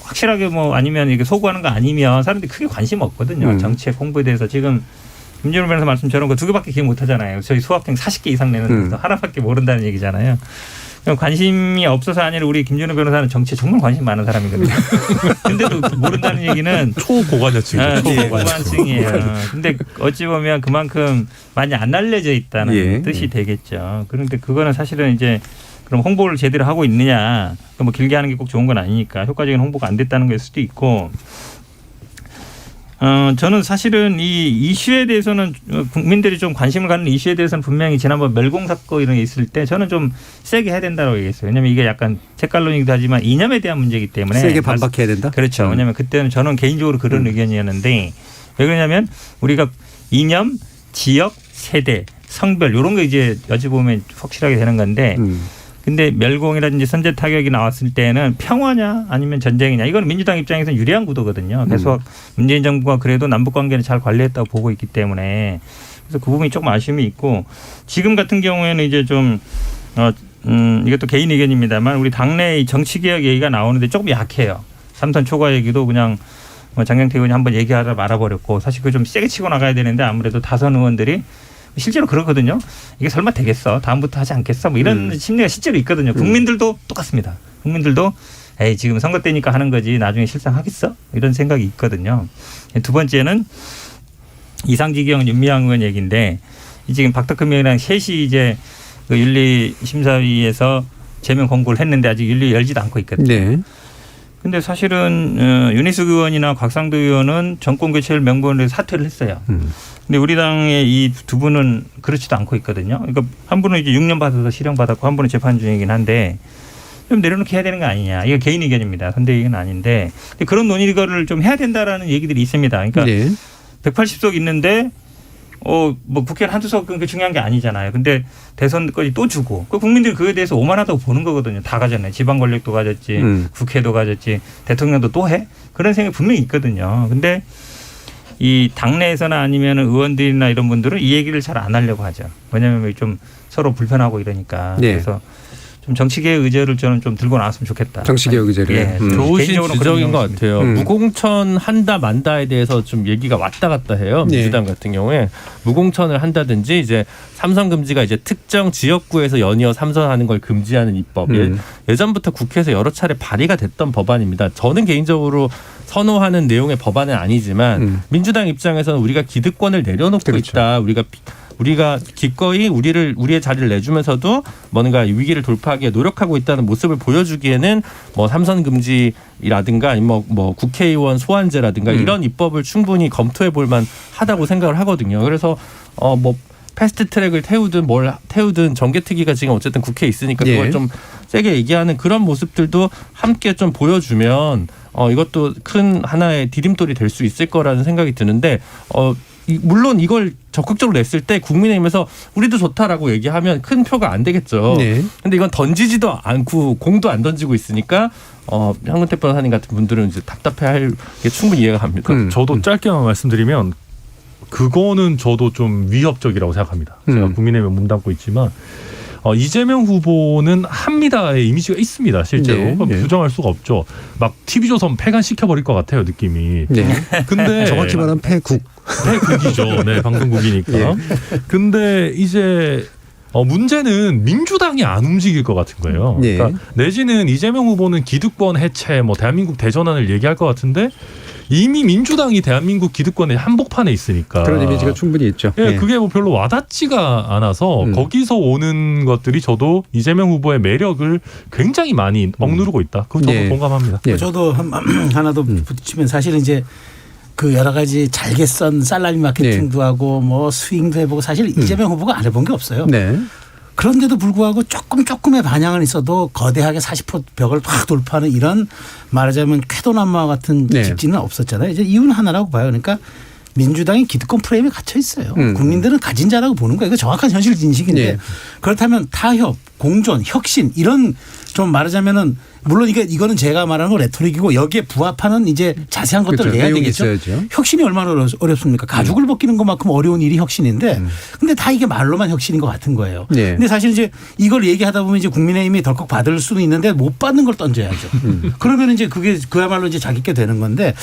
확실하게 뭐 아니면 이게 소구하는 거 아니면 사람들이 크게 관심 없거든요. 정책 홍보에 대해서 지금 김준호 변호사 말씀처럼 그 2개밖에 기억 못 하잖아요. 저희 수학생 40개 이상 내는 데서 하나밖에 모른다는 얘기잖아요. 관심이 없어서 아니라 우리 김준호 변호사는 정치에 정말 관심 많은 사람이거든요. 근데도 모른다는 얘기는 초고관여층이죠. 초고관층이에요. 근데 어찌 보면 그만큼 많이 안 알려져 있다는 뜻이 되겠죠. 그런데 그거는 사실은 이제 그럼 홍보를 제대로 하고 있느냐. 뭐 길게 하는 게 꼭 좋은 건 아니니까 효과적인 홍보가 안 됐다는 걸 수도 있고. 저는 사실은 이 이슈에 대해서는 국민들이 좀 관심을 갖는 이슈에 대해서는 분명히 지난번 멸공 사건 이런 게 있을 때 저는 좀 세게 해야 된다고 얘기했어요. 왜냐하면 이게 약간 색깔론이기도 하지만 이념에 대한 문제이기 때문에 세게 반박해야 된다. 그렇죠. 왜냐하면 그때는 저는 개인적으로 그런 의견이었는데 왜 그러냐면 우리가 이념, 지역, 세대, 성별 이런 거 이제 여지 보면 확실하게 되는 건데. 근데 멸공이라든지 선제 타격이 나왔을 때는 평화냐 아니면 전쟁이냐 이건 민주당 입장에서는 유리한 구도거든요. 계속 문재인 정부가 그래도 남북 관계는 잘 관리했다고 보고 있기 때문에 그래서 그 부분이 조금 아쉬움이 있고 지금 같은 경우에는 이제 좀 이것도 개인 의견입니다만 우리 당내 정치 개혁 얘기가 나오는데 조금 약해요. 삼선 초과 얘기도 그냥 장경태 의원이 한번 얘기하다 말아버렸고 사실 그 좀 세게 치고 나가야 되는데 아무래도 다선 의원들이 실제로 그렇거든요. 이게 설마 되겠어? 다음부터 하지 않겠어? 뭐 이런 심리가 실제로 있거든요. 국민들도 똑같습니다. 국민들도 에이 지금 선거 때니까 하는 거지 나중에 실상하겠어? 이런 생각이 있거든요. 두 번째는 이상지경 윤미향 의원 얘기인데 지금 박덕흠 의원이랑 셋이 이제 그 윤리심사위에서 제명 공고를 했는데 아직 윤리 열지도 않고 있거든요. 네. 근데 사실은 윤희숙 의원이나 곽상도 의원은 정권 교체를 명분으로 사퇴를 했어요. 근데 우리 당의 이 두 분은 그렇지도 않고 있거든요. 그러니까 한 분은 이제 6년 받아서 실형 받았고 한 분은 재판 중이긴 한데 좀 내려놓게 해야 되는 거 아니냐. 이거 개인 의견입니다. 선대 의견은 아닌데 그런 논의를 좀 해야 된다라는 얘기들이 있습니다. 그러니까 네. 180석 있는데 뭐 국회는 한두 석 그게 중요한 게 아니잖아요. 근데 대선까지 또 주고 국민들이 그거에 대해서 오만하다고 보는 거거든요. 다 가졌네. 지방 권력도 가졌지, 국회도 가졌지, 대통령도 또 해? 그런 생각이 분명히 있거든요. 근데 이 당내에서나 아니면 의원들이나 이런 분들은 이 얘기를 잘 안 하려고 하죠. 왜냐하면 좀 서로 불편하고 이러니까. 네. 그래서 좀 정치개혁 의제를 저는 좀 들고 나왔으면 좋겠다. 정치개혁 의제를. 예, 좋으신 지적인 것 같아요. 무공천 한다 만다에 대해서 좀 얘기가 왔다 갔다 해요. 민주당 같은 경우에 무공천을 한다든지 이제 삼선 금지가 이제 특정 지역구에서 연이어 삼선하는 걸 금지하는 입법. 예전부터 국회에서 여러 차례 발의가 됐던 법안입니다. 저는 개인적으로 선호하는 내용의 법안은 아니지만 민주당 입장에서는 우리가 기득권을 내려놓고 그렇죠. 있다. 우리가 기꺼이 우리의 자리를 내주면서도 뭔가 위기를 돌파하기에 노력하고 있다는 모습을 보여주기에는 뭐 삼선 금지라든가 아니면 뭐 국회의원 소환제라든가 이런 입법을 충분히 검토해 볼 만하다고 생각을 하거든요. 그래서 뭐 패스트트랙을 태우든 정개특위가 지금 어쨌든 국회에 있으니까 그걸 좀 세게 얘기하는 그런 모습들도 함께 좀 보여주면 이것도 큰 하나의 디딤돌이 될 수 있을 거라는 생각이 드는데 물론 이걸 적극적으로 냈을 때 국민의힘에서 우리도 좋다라고 얘기하면 큰 표가 안 되겠죠. 그런데 이건 던지지도 않고 공도 안 던지고 있으니까 황근태 변호사님 같은 분들은 이제 답답해할 게 충분히 이해가 갑니다. 저도 짧게만 말씀드리면 그거는 저도 좀 위협적이라고 생각합니다. 제가 국민의힘에 몸담고 있지만 이재명 후보는 합니다의 이미지가 있습니다. 실제로 부정할 수가 없죠. 막 TV조선 폐간시켜버릴 것 같아요. 느낌이. 근데 정확히 말하면 폐국이죠. 네, 방송국이니까. 근데 이제 문제는 민주당이 안 움직일 것 같은 거예요. 그러니까 내지는 이재명 후보는 기득권 해체, 뭐 대한민국 대전환을 얘기할 것 같은데 이미 민주당이 대한민국 기득권의 한복판에 있으니까 그런 이미지가 충분히 있죠. 그게 뭐 별로 와닿지가 않아서 거기서 오는 것들이 저도 이재명 후보의 매력을 굉장히 많이 억누르고 있다. 그거 저도 공감합니다. 저도 하나 더 붙이면 사실은 이제 그 여러 가지 잘게 썬 살라미 마케팅도 하고 뭐 스윙도 해보고 사실 이재명 후보가 안 해본 게 없어요. 그런데도 불구하고 조금의 반향은 있어도 거대하게 40% 벽을 확 돌파하는 이런 말하자면 쾌도남마와 같은 직진은 없었잖아요. 이제 이유는 하나라고 봐요. 그러니까 민주당이 기득권 프레임에 갇혀 있어요. 국민들은 가진 자라고 보는 거예요. 이거 정확한 현실 인식인데 그렇다면 타협, 공존, 혁신 이런 좀 말하자면은 물론 이거는 제가 말하는 건 레토릭이고 여기에 부합하는 이제 자세한 것들을 내야 되겠죠. 있어야죠. 혁신이 얼마나 어렵습니까? 가죽을 벗기는 것만큼 어려운 일이 혁신인데 근데 다 이게 말로만 혁신인 것 같은 거예요. 근데 사실 이제 이걸 얘기하다 보면 이제 국민의힘이 덜컥 받을 수는 있는데 못 받는 걸 던져야죠. 그러면 이제 그게 그야말로 이제 자기 게 되는 건데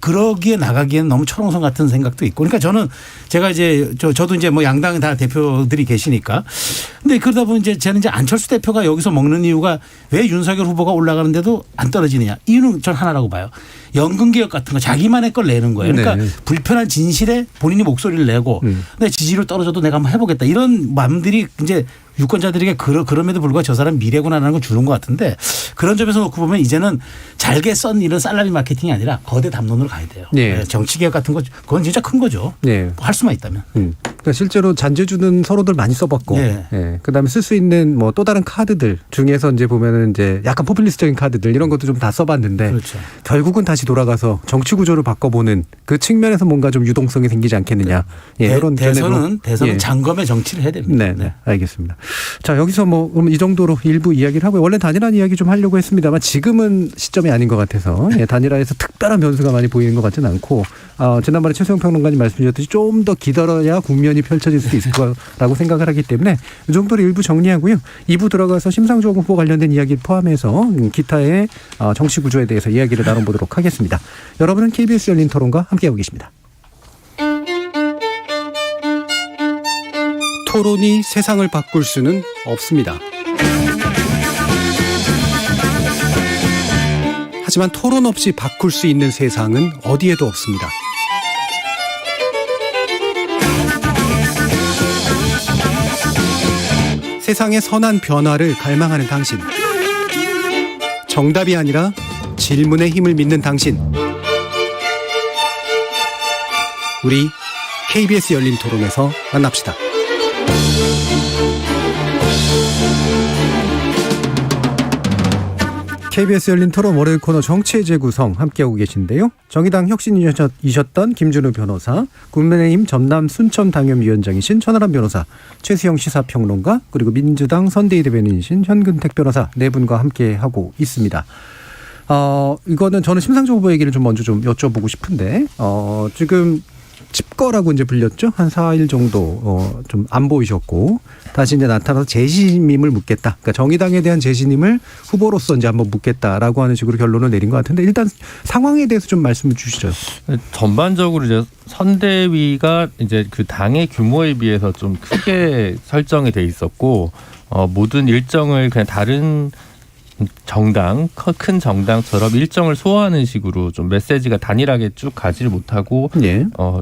그러기에 나가기에는 너무 철옹성 같은 생각도 있고 그러니까 저는 제가 이제 저도 이제 뭐 양당 다 대표들이 계시니까 근데 그러다 보면 이제 저는 이제 안철수 대표가 여기서 먹는 이유가 왜 윤석열 후보가 올라가는데도 안 떨어지느냐. 이유는 전 하나라고 봐요. 연금개혁 같은 거 자기만의 걸 내는 거예요. 그러니까 불편한 진실에 본인이 목소리를 내고 근데 지지율 떨어져도 내가 한번 해보겠다. 이런 마음들이 이제 유권자들에게 그럼에도 불구하고 저 사람 미래구나라는 걸 주는 것 같은데 그런 점에서 놓고 보면 이제는 잘게 썬 이런 살라미 마케팅이 아니라 거대 담론으로 가야 돼요. 정치개혁 같은 거 그건 진짜 큰 거죠. 할 수만 있다면. 그러니까 실제로 잔재주는 서로들 많이 써봤고 그다음에 쓸 수 있는 뭐 또 다른 카드들 중에서 이제 보면은 이제 약간 포퓰리스트적인 카드들 이런 것도 좀 다 써봤는데 그렇죠. 결국은 결국은 다시 돌아가서 정치 구조를 바꿔보는 그 측면에서 뭔가 좀 유동성이 생기지 않겠느냐. 이런 대선은 장검의 정치를 해야 됩니다. 네, 알겠습니다. 자, 여기서 뭐 그럼 이 정도로 일부 이야기를 하고요. 원래 단일화 이야기 좀 하려고 했습니다만 지금은 시점이 아닌 것 같아서 단일화에서 특별한 변수가 많이 보이는 것 같지는 않고 지난번에 최수영 평론가님 말씀 주셨듯이 좀 더 기다려야 국면이 펼쳐질 수 있을 거라고 생각을 하기 때문에 이 정도로 일부 정리하고요. 2부 들어가서 심상정 후보 관련된 이야기를 포함해서 기타의 정치 구조에 대해서 이야기를 나눠보도록 하겠습니다. 여러분은 KBS 열린 토론과 함께하고 계십니다. 토론이 세상을 바꿀 수는 없습니다. 하지만 토론 없이 바꿀 수 있는 세상은 어디에도 없습니다. 세상의 선한 변화를 갈망하는 당신. 정답이 아니라 질문의 힘을 믿는 당신. 우리 KBS 열린 토론에서 만납시다. KBS 열린 토론 월요일 코너 정치의 재구성 함께하고 계신데요. 정의당 혁신이셨던 김준우 변호사, 국민의힘 전남 순천 당협위원장이신 천하람 변호사, 최수영 시사평론가, 그리고 민주당 선대위 대변인이신 현근택 변호사 네 분과 함께하고 있습니다. 이거는 저는 심상정 후보 얘기를 좀 먼저 좀 여쭤보고 싶은데 지금 집거라고 이제 불렸죠. 한 4일 정도 좀 안 보이셨고 다시 이제 나타나서 재신임을 묻겠다. 그러니까 정의당에 대한 재신임을 후보로서 이제 한번 묻겠다라고 하는 식으로 결론을 내린 것 같은데 일단 상황에 대해서 좀 말씀을 주시죠. 전반적으로 이제 선대위가 이제 그 당의 규모에 비해서 좀 크게 설정이 돼 있었고 모든 일정을 그냥 다른 정당, 큰 정당처럼 일정을 소화하는 식으로 좀 메시지가 단일하게 쭉 가지를 못하고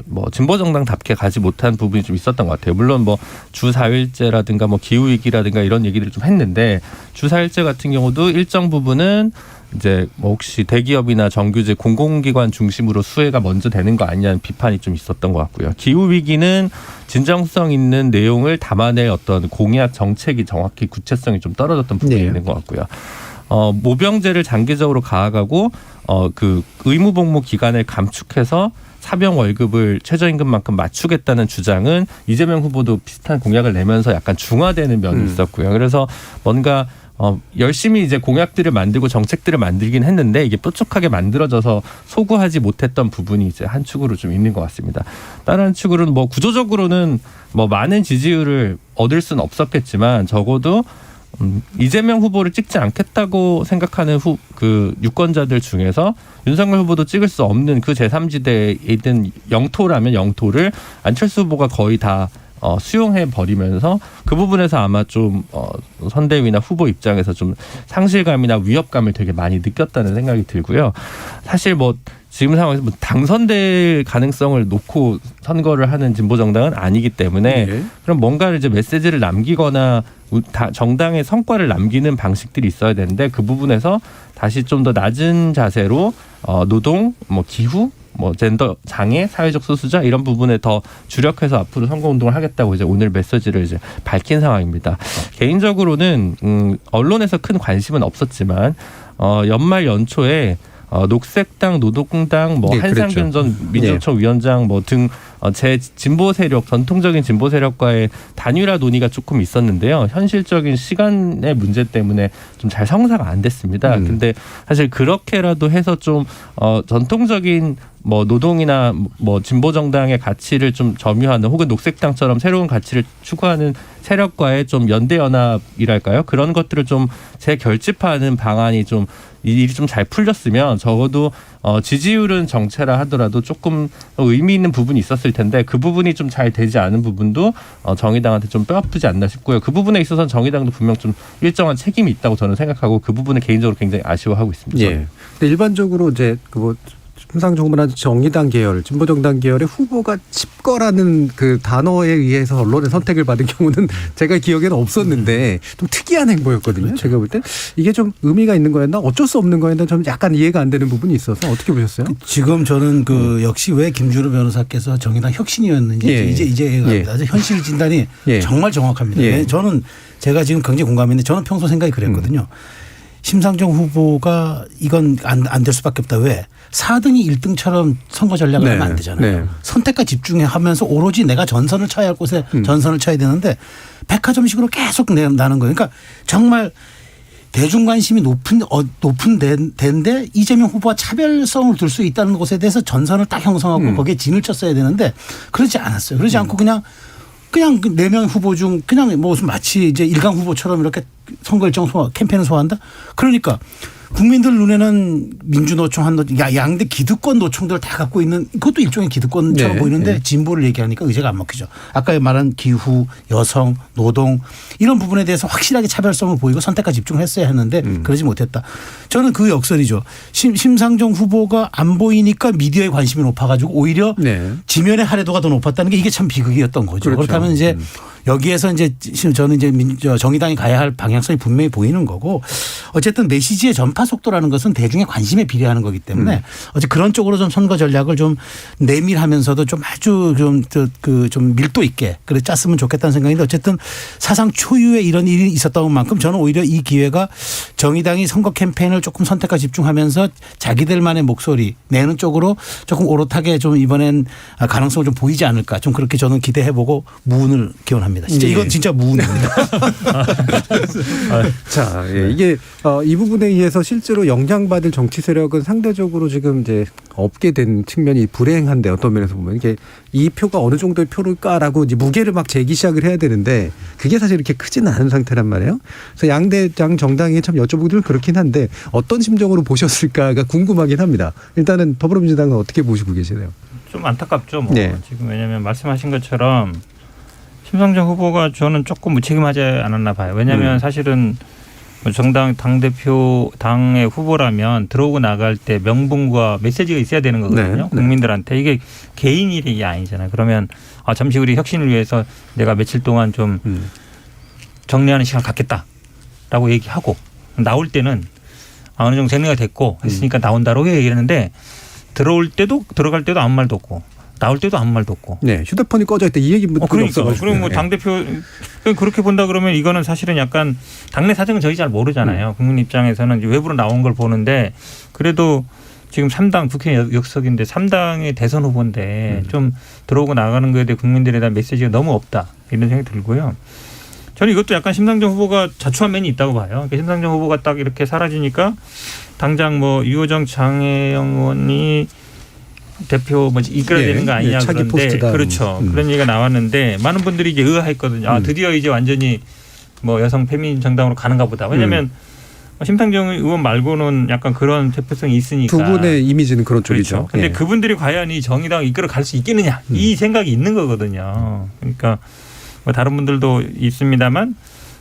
뭐 진보 정당답게 가지 못한 부분이 좀 있었던 것 같아요. 물론 뭐 주 4일제라든가 뭐 기후 위기라든가 이런 얘기를 좀 했는데 주 4일제 같은 경우도 일정 부분은 이제 뭐 혹시 대기업이나 정규직 공공기관 중심으로 수혜가 먼저 되는 거 아니냐는 비판이 좀 있었던 것 같고요. 기후 위기는 진정성 있는 내용을 담아낼 어떤 공약 정책이 정확히 구체성이 좀 떨어졌던 부분이 있는 것 같고요. 모병제를 장기적으로 가아가고 그 의무 복무 기간을 감축해서 사병 월급을 최저임금만큼 맞추겠다는 주장은 이재명 후보도 비슷한 공약을 내면서 약간 중화되는 면이 있었고요. 그래서 뭔가 열심히 이제 공약들을 만들고 정책들을 만들긴 했는데 이게 뾰족하게 만들어져서 소구하지 못했던 부분이 이제 한 축으로 좀 있는 것 같습니다. 다른 축으로는 뭐 구조적으로는 뭐 많은 지지율을 얻을 수는 없었겠지만 적어도 이재명 후보를 찍지 않겠다고 생각하는 그 유권자들 중에서 윤석열 후보도 찍을 수 없는 그 제3지대에 있는 영토라면 영토를 안철수 후보가 거의 다 수용해 버리면서 그 부분에서 아마 좀 선대위나 후보 입장에서 좀 상실감이나 위협감을 되게 많이 느꼈다는 생각이 들고요. 사실 뭐 지금 상황에서 뭐 당선될 가능성을 놓고 선거를 하는 진보 정당은 아니기 때문에 네. 그럼 뭔가를 이제 메시지를 남기거나 정당의 성과를 남기는 방식들이 있어야 되는데 그 부분에서 다시 좀 더 낮은 자세로 노동, 뭐 기후, 뭐 젠더 장애, 사회적 소수자 이런 부분에 더 주력해서 앞으로 선거 운동을 하겠다고 이제 오늘 메시지를 이제 밝힌 상황입니다. 개인적으로는 언론에서 큰 관심은 없었지만 연말 연초에 녹색당, 노동당, 뭐 네, 한상균 전 민주노총 위원장 뭐 등 제 진보 세력, 전통적인 진보 세력과의 단일화 논의가 조금 있었는데요. 현실적인 시간의 문제 때문에 좀 잘 성사가 안 됐습니다. 근데 사실 그렇게라도 해서 좀 전통적인 뭐 노동이나 뭐 진보 정당의 가치를 좀 점유하는 혹은 녹색당처럼 새로운 가치를 추구하는 세력과의 좀 연대 연합이랄까요? 그런 것들을 좀 재결집하는 방안이 좀 일이 좀 잘 풀렸으면 적어도 지지율은 정체라 하더라도 조금 의미 있는 부분이 있었을 텐데 그 부분이 좀 잘 되지 않은 부분도 정의당한테 좀 뼈아프지 않나 싶고요. 그 부분에 있어서는 정의당도 분명 좀 일정한 책임이 있다고 저는 생각하고 그 부분을 개인적으로 굉장히 아쉬워하고 있습니다. 예. 근데 일반적으로 이제 심상정 후보나 정의당 계열, 진보정당 계열의 후보가 집거라는 그 단어에 의해서 언론의 선택을 받은 경우는 제가 기억에는 없었는데 좀 특이한 행보였거든요. 그렇죠. 제가 볼 때 이게 좀 의미가 있는 거였나 어쩔 수 없는 거였나 좀 약간 이해가 안 되는 부분이 있어서 어떻게 보셨어요? 지금 저는 역시 왜 김준호 변호사께서 정의당 혁신이었는지 예. 이제 이해가 갑니다. 예. 현실 진단이 예. 정말 정확합니다. 예. 저는 제가 지금 굉장히 공감했는데 저는 평소 생각이 그랬거든요. 심상정 후보가 이건 안 될 수밖에 없다. 왜? 4등이 1등처럼 선거 전략을 하면 안 되잖아요. 네. 선택과 집중하면서 오로지 내가 전선을 쳐야 할 곳에 전선을 쳐야 되는데 백화점식으로 계속 나는 거예요. 그러니까 정말 대중 관심이 높은 데인데 이재명 후보와 차별성을 둘 수 있다는 곳에 대해서 전선을 딱 형성하고 거기에 진을 쳤어야 되는데 그러지 않았어요. 그러지 않고 그냥 4명 후보 중 그냥 무슨 마치 이제 일강 후보처럼 이렇게 선거 일정 캠페인을 소화한다? 그러니까 국민들 눈에는 민주노총 양대 기득권 노총들 다 갖고 있는 그것도 일종의 기득권처럼 네. 보이는데 네. 진보를 얘기하니까 의제가 안 먹히죠. 아까 말한 기후, 여성, 노동 이런 부분에 대해서 확실하게 차별성을 보이고 선택과 집중을 했어야 했는데 그러지 못했다. 저는 그 역설이죠. 심상정 후보가 안 보이니까 미디어의 관심이 높아가지고 오히려 네. 지면의 할애도가 더 높았다는 게 이게 참 비극이었던 거죠. 그렇죠. 그렇다면 이제 여기에서 이제 저는 이제 정의당이 가야 할 방향성이 분명히 보이는 거고 어쨌든 메시지의 전파 속도라는 것은 대중의 관심에 비례하는 거기 때문에 어쨌든 그런 쪽으로 좀 선거 전략을 좀 내밀하면서도 좀 아주 좀 밀도 있게 그래 짰으면 좋겠다는 생각인데 어쨌든 사상 초유의 이런 일이 있었던 만큼 저는 오히려 이 기회가 정의당이 선거 캠페인을 조금 선택과 집중하면서 자기들만의 목소리 내는 쪽으로 조금 오롯하게 좀 이번엔 가능성을 좀 보이지 않을까 좀 그렇게 저는 기대해보고 무운을 기원합니다. 진짜 이건 진짜 무운입니다. 자, 예. 이게 이 부분에 의해서 실제로 영향받을 정치 세력은 상대적으로 지금 이제 없게 된 측면이 불행한데 어떤 면에서 보면 이게 이 표가 어느 정도의 표일까라고 이제 무게를 막 재기 시작을 해야 되는데 그게 사실 이렇게 크지는 않은 상태란 말이에요. 그래서 양대장 정당이 참 여쭤보기도 그렇긴 한데 어떤 심정으로 보셨을까가 궁금하긴 합니다. 일단은 더불어민주당은 어떻게 보시고 계시나요? 좀 안타깝죠. 뭐 네. 지금 왜냐하면 말씀하신 것처럼 심상정 후보가 저는 조금 무책임하지 않았나 봐요. 왜냐하면 사실은 정당 당대표 당의 후보라면 들어오고 나갈 때 명분과 메시지가 있어야 되는 거거든요. 네. 국민들한테. 이게 개인 일이 아니잖아요. 그러면 잠시 우리 혁신을 위해서 내가 며칠 동안 좀 정리하는 시간 갖겠다라고 얘기하고 나올 때는 어느 정도 정리가 됐고 했으니까 나온다라고 얘기했는데 들어올 때도 들어갈 때도 아무 말도 없고 나올 때도 아무 말도 없고. 네, 휴대폰이 꺼져 있다 이 얘기는 그러니까. 없어가지고. 그럼 뭐 당대표 그렇게 본다 그러면 이거는 사실은 약간 당내 사정은 저희 잘 모르잖아요. 국민 입장에서는 외부로 나온 걸 보는데 그래도 지금 3당 국회 역석인데 3당의 대선 후보인데 좀 들어오고 나가는 거에 대해 국민들에 대한 메시지가 너무 없다 이런 생각이 들고요. 저는 이것도 약간 심상정 후보가 자초한 면이 있다고 봐요. 그러니까 심상정 후보가 딱 이렇게 사라지니까 당장 뭐 유호정 장혜영 의원이 대표 이끌어야 되는 거 아니냐 차기 그런데 포스트다. 그렇죠. 그런 얘기가 나왔는데 많은 분들이 이제 의아했거든요. 드디어 이제 완전히 뭐 여성 페미닌 정당으로 가는가 보다. 왜냐하면 심상정 의원 말고는 약간 그런 대표성이 있으니까. 두 분의 이미지는 그런 쪽이죠. 그렇죠. 근데 그분들이 과연 이 정의당을 이끌어 갈 수 있겠느냐 이 생각이 있는 거거든요. 그러니까 뭐 다른 분들도 있습니다만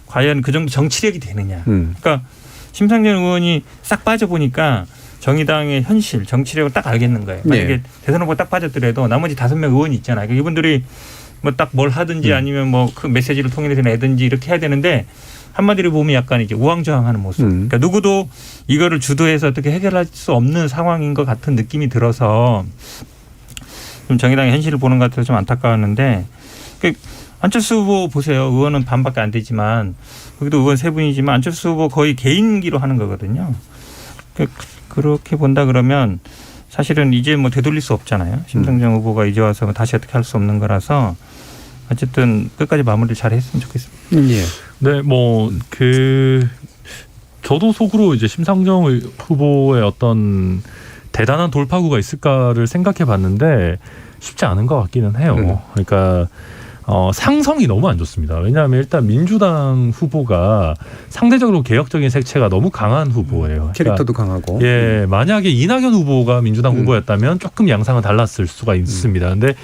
과연 그 정도 정치력이 되느냐. 그러니까 심상정 의원이 싹 빠져보니까 정의당의 현실, 정치력을 딱 알겠는 거예요. 만약에 대선 후보 딱 빠졌더라도 나머지 5명 의원이 있잖아요. 그러니까 이분들이 뭐 딱 뭘 하든지 아니면 뭐 그 메시지를 통일해서 내든지 이렇게 해야 되는데 한마디로 보면 약간 이제 우왕좌왕하는 모습. 그러니까 누구도 이거를 주도해서 어떻게 해결할 수 없는 상황인 것 같은 느낌이 들어서 좀 정의당의 현실을 보는 것 같아서 좀 안타까웠는데 안철수 후보 보세요. 의원은 반밖에 안 되지만 거기도 의원 3분이지만 안철수 후보 거의 개인기로 하는 거거든요. 그렇게 본다 그러면 사실은 이제 뭐 되돌릴 수 없잖아요. 심상정 후보가 이제 와서 다시 어떻게 할 수 없는 거라서 어쨌든 끝까지 마무리를 잘 했으면 좋겠습니다. 네, 저도 속으로 이제 심상정 후보의 어떤 대단한 돌파구가 있을까를 생각해 봤는데 쉽지 않은 것 같기는 해요. 그러니까 상성이 너무 안 좋습니다. 왜냐하면 일단 민주당 후보가 상대적으로 개혁적인 색채가 너무 강한 후보예요. 캐릭터도 강하고. 예, 만약에 이낙연 후보가 민주당 후보였다면 조금 양상은 달랐을 수가 있습니다. 근데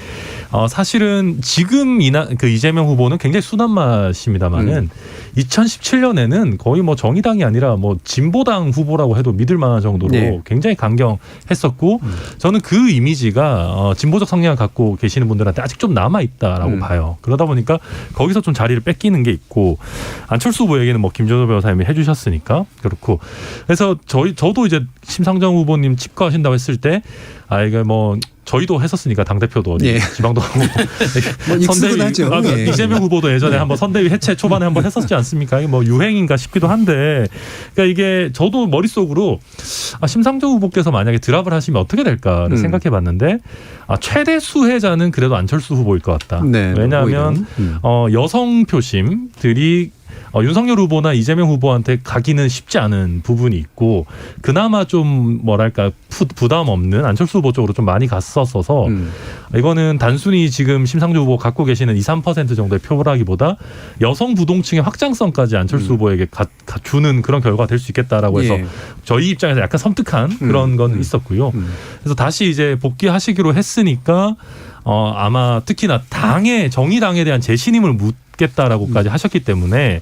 사실은 지금 이재명 후보는 굉장히 순한 맛입니다만은 2017년에는 거의 뭐 정의당이 아니라 뭐 진보당 후보라고 해도 믿을 만한 정도로 굉장히 강경했었고 저는 그 이미지가 진보적 성향을 갖고 계시는 분들한테 아직 좀 남아 있다라고 봐요. 그러다 보니까 거기서 좀 자리를 뺏기는 게 있고 안철수 후보 얘기는 뭐 김준호 변호사님이 해주셨으니까 그렇고 그래서 저도 이제 심상정 후보님 집거하신다고 했을 때 이게 뭐 저희도 했었으니까 당대표도 지방도 하고 선대위 이재명 후보도 예전에 한번 선대위 해체 초반에 한번 했었지 않습니까? 이게 뭐 유행인가 싶기도 한데 그러니까 이게 저도 머릿속으로 심상정 후보께서 만약에 드랍을 하시면 어떻게 될까를 생각해 봤는데 최대 수혜자는 그래도 안철수 후보일 것 같다. 왜냐하면 여성 표심들이 윤석열 후보나 이재명 후보한테 가기는 쉽지 않은 부분이 있고 그나마 좀 뭐랄까 부담 없는 안철수 후보 쪽으로 좀 많이 갔었어서 이거는 단순히 지금 심상정 후보 갖고 계시는 2-3% 정도의 표라기보다 여성 부동층의 확장성까지 안철수 후보에게 주는 그런 결과가 될 수 있겠다라고 해서 저희 입장에서 약간 섬뜩한 그런 건 있었고요. 그래서 다시 이제 복귀하시기로 했으니까 아마 특히나 정의당에 대한 재신임을 묻겠다라고까지 하셨기 때문에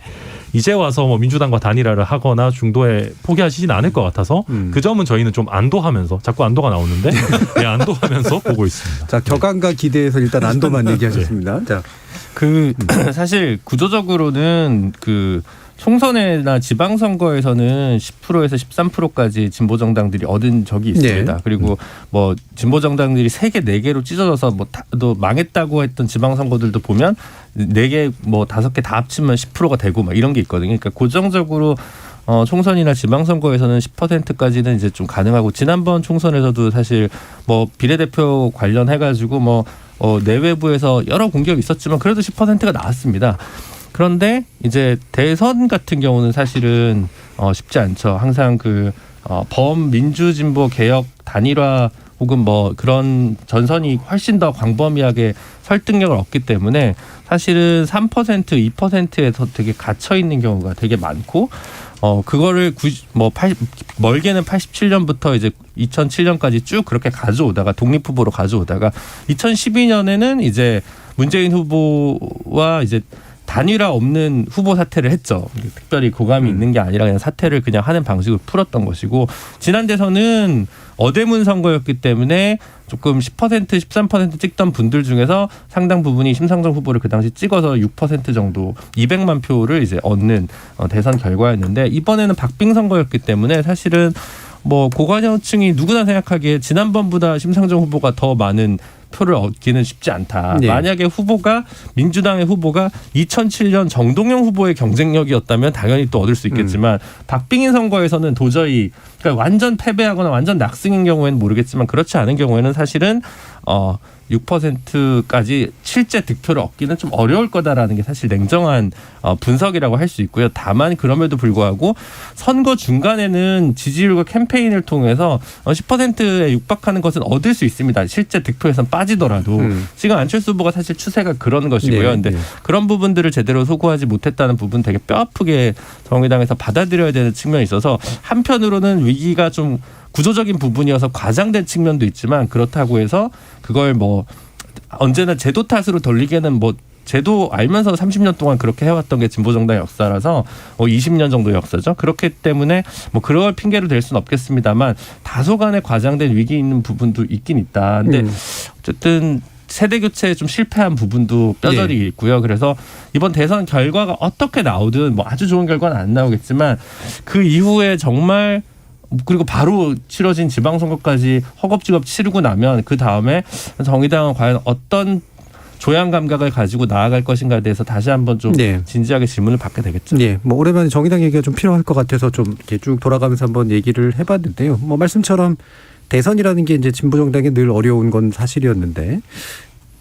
이제 와서 뭐 민주당과 단일화를 하거나 중도에 포기하시진 않을 것 같아서 그 점은 저희는 좀 안도하면서 자꾸 안도가 나오는데 안도하면서 보고 있습니다. 자, 격앙과 기대에서 일단 안도만 얘기하셨습니다. 자, 사실 구조적으로는 총선이나 지방선거에서는 10%에서 13%까지 진보정당들이 얻은 적이 있습니다. 그리고 뭐 진보정당들이 3개, 4개로 찢어져서 또 망했다고 했던 지방선거들도 보면 4개, 뭐 5개 다 합치면 10%가 되고 막 이런 게 있거든요. 그러니까 고정적으로 총선이나 지방선거에서는 10%까지는 이제 좀 가능하고 지난번 총선에서도 사실 뭐 비례대표 관련해가지고 내외부에서 여러 공격이 있었지만 그래도 10%가 나왔습니다. 그런데 이제 대선 같은 경우는 사실은 쉽지 않죠. 항상 범민주진보 개혁 단일화 혹은 뭐 그런 전선이 훨씬 더 광범위하게 설득력을 얻기 때문에 사실은 3%, 2%에서 되게 갇혀 있는 경우가 되게 많고 그거를 멀게는 87년부터 이제 2007년까지 쭉 그렇게 가져오다가 독립후보로 가져오다가 2012년에는 이제 문재인 후보와 이제 단일화 없는 후보 사퇴를 했죠. 특별히 고감이 있는 게 아니라 그냥 사퇴를 그냥 하는 방식으로 풀었던 것이고 지난 대선은 어대문 선거였기 때문에 조금 10%, 13% 찍던 분들 중에서 상당 부분이 심상정 후보를 그 당시 찍어서 6% 정도 200만 표를 이제 얻는 대선 결과였는데 이번에는 박빙 선거였기 때문에 사실은 뭐 고관여층이 누구나 생각하기에 지난번보다 심상정 후보가 더 많은 표를 얻기는 쉽지 않다. 만약에 민주당의 후보가 2007년 정동영 후보의 경쟁력이었다면 당연히 또 얻을 수 있겠지만 박빙인 선거에서는 도저히 그러니까 완전 패배하거나 완전 낙승인 경우에는 모르겠지만 그렇지 않은 경우에는 사실은 6%까지 실제 득표를 얻기는 좀 어려울 거다라는 게 사실 냉정한 분석이라고 할 수 있고요. 다만 그럼에도 불구하고 선거 중간에는 지지율과 캠페인을 통해서 10%에 육박하는 것은 얻을 수 있습니다. 실제 득표에선 빠지더라도 지금 안철수 후보가 사실 추세가 그런 것이고요. 그런데 그런 부분들을 제대로 소구하지 못했다는 부분 되게 뼈아프게 정의당에서 받아들여야 되는 측면이 있어서 한편으로는 위기가 좀 구조적인 부분이어서 과장된 측면도 있지만 그렇다고 해서 그걸 뭐 언제나 제도 탓으로 돌리기에는 뭐 제도 알면서 30년 동안 그렇게 해왔던 게 진보정당의 역사라서 20년 정도 역사죠. 그렇기 때문에 뭐 그걸 핑계로 댈 수는 없겠습니다만 다소간의 과장된 위기 있는 부분도 있긴 있다. 근데 어쨌든 세대 교체에 좀 실패한 부분도 뼈저리 있고요. 그래서 이번 대선 결과가 어떻게 나오든 뭐 아주 좋은 결과는 안 나오겠지만 그 이후에 정말 그리고 바로 치러진 지방선거까지 허겁지겁 치르고 나면 그 다음에 정의당은 과연 어떤 조양 감각을 가지고 나아갈 것인가에 대해서 다시 한번 좀 진지하게 질문을 받게 되겠죠. 네, 뭐 오랜만에 정의당 얘기가 좀 필요할 것 같아서 좀 이렇게 쭉 돌아가면서 한번 얘기를 해봤는데요. 뭐 말씀처럼 대선이라는 게 이제 진보정당에 늘 어려운 건 사실이었는데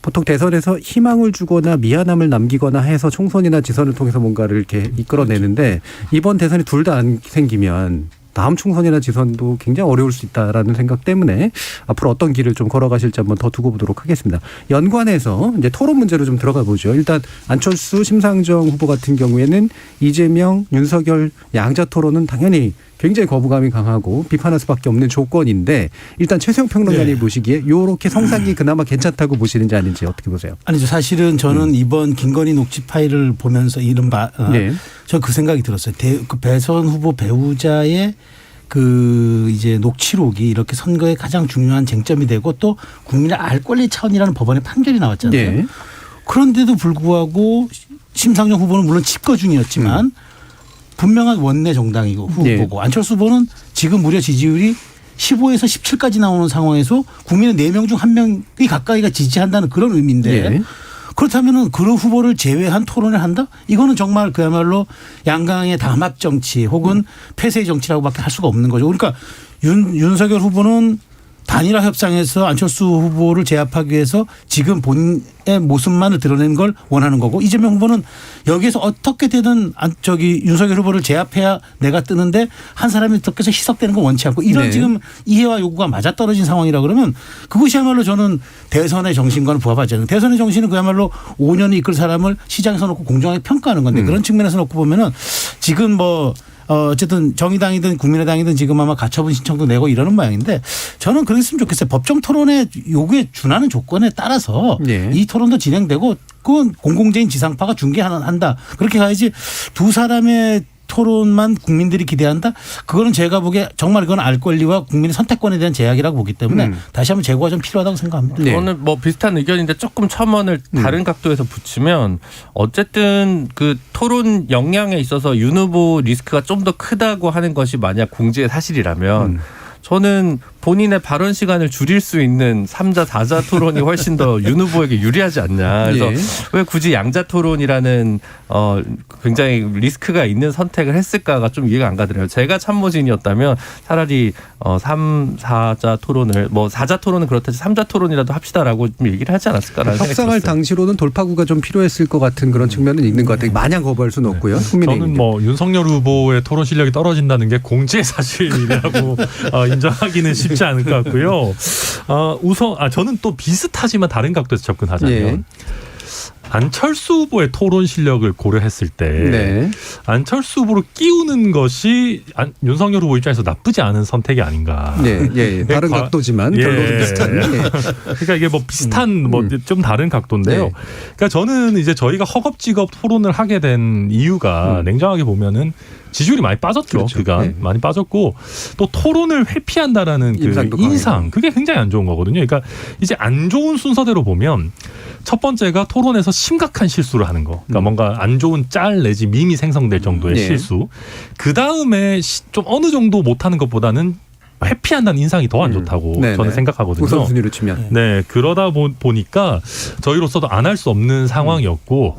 보통 대선에서 희망을 주거나 미안함을 남기거나 해서 총선이나 지선을 통해서 뭔가를 이렇게 이끌어내는데 이번 대선이 둘 다 안 생기면 다음 총선이나 지선도 굉장히 어려울 수 있다라는 생각 때문에 앞으로 어떤 길을 좀 걸어가실지 한번 더 두고 보도록 하겠습니다. 연관해서 이제 토론 문제로 좀 들어가 보죠. 일단 안철수, 심상정 후보 같은 경우에는 이재명, 윤석열 양자 토론은 당연히 굉장히 거부감이 강하고 비판할 수밖에 없는 조건인데 일단 최수영 평론가님 보시기에 이렇게 성상이 그나마 괜찮다고 보시는지 아닌지 어떻게 보세요? 아니죠. 사실은 저는 이번 김건희 녹취 파일을 보면서 이른바 저 그 생각이 들었어요. 그 배선 후보 배우자의 그 이제 녹취록이 이렇게 선거에 가장 중요한 쟁점이 되고 또 국민의 알 권리 차원이라는 법원의 판결이 나왔잖아요. 그런데도 불구하고 심상정 후보는 물론 집거 중이었지만 분명한 원내 정당이고 후보고 안철수 후보는 지금 무려 지지율이 15에서 17까지 나오는 상황에서 국민의 4명 중 1명이 가까이가 지지한다는 그런 의미인데 그렇다면은 그 후보를 제외한 토론을 한다? 이거는 정말 그야말로 양강의 담합 정치 혹은 폐쇄 정치라고밖에 할 수가 없는 거죠. 그러니까 윤석열 후보는 단일화 협상에서 안철수 후보를 제압하기 위해서 지금 본인의 모습만을 드러내는 걸 원하는 거고 이재명 후보는 여기에서 어떻게 되든 윤석열 후보를 제압해야 내가 뜨는데 한 사람이 덕해서 희석되는 건 원치 않고 이런 지금 이해와 요구가 맞아떨어진 상황이라 그러면 그것이야말로 저는 대선의 정신과는 부합하지 않는 대선의 정신은 그야말로 5년을 이끌 사람을 시장에서 놓고 공정하게 평가하는 건데 그런 측면에서 놓고 보면은 지금 뭐 어쨌든 정의당이든 국민의당이든 지금 아마 가처분 신청도 내고 이러는 모양인데 저는 그랬으면 좋겠어요. 법정 토론의 요구에 준하는 조건에 따라서 이 토론도 진행되고 그건 공공재인 지상파가 중계한다. 그렇게 가야지 두 사람의 토론만 국민들이 기대한다? 그거는 제가 보기에 정말 그건 알 권리와 국민의 선택권에 대한 제약이라고 보기 때문에 다시 한번 재고가 좀 필요하다고 생각합니다. 저는 뭐 비슷한 의견인데 조금 첨언을 다른 각도에서 붙이면 어쨌든 그 토론 역량에 있어서 윤 후보 리스크가 좀 더 크다고 하는 것이 만약 공지의 사실이라면 저는 본인의 발언 시간을 줄일 수 있는 3자, 4자 토론이 훨씬 더 윤 후보에게 유리하지 않냐. 그래서 왜 굳이 양자 토론이라는 굉장히 리스크가 있는 선택을 했을까가 좀 이해가 안 가더라고요. 제가 참모진이었다면 차라리 3, 4자 토론을 뭐 4자 토론은 그렇다지 3자 토론이라도 합시다라고 좀 얘기를 하지 않았을까라는 생각이 협상할 들었어요. 당시로는 돌파구가 좀 필요했을 것 같은 그런 측면은 있는 것 같아요. 마냥 거부할 수는 없고요. 저는 뭐 윤석열 후보의 토론 실력이 떨어진다는 게 공지의 사실이라고 인정하기는 쉽지 않을 것 같고요. 우선 저는 또 비슷하지만 다른 각도에서 접근하자면 안철수 후보의 토론 실력을 고려했을 때 안철수 후보를 끼우는 것이 윤석열 후보 입장에서 나쁘지 않은 선택이 아닌가. 다른 각도지만 결론은 비슷한. 그러니까 이게 뭐 비슷한 뭐 좀 다른 각도인데요. 그러니까 저는 이제 저희가 허겁지겁 토론을 하게 된 이유가 냉정하게 보면은 지지율이 많이 빠졌죠. 그간 많이 빠졌고 또 토론을 회피한다라는 그 인상 그게 굉장히 안 좋은 거거든요. 그러니까 이제 안 좋은 순서대로 보면 첫 번째가 토론에서 심각한 실수를 하는 거. 그러니까 뭔가 안 좋은 짤 내지 밈이 생성될 정도의 실수. 그 다음에 좀 어느 정도 못하는 것보다는 회피한다는 인상이 더 안 좋다고 저는 생각하거든요. 우선순위로 치면. 그러다 보니까 저희로서도 안 할 수 없는 상황이었고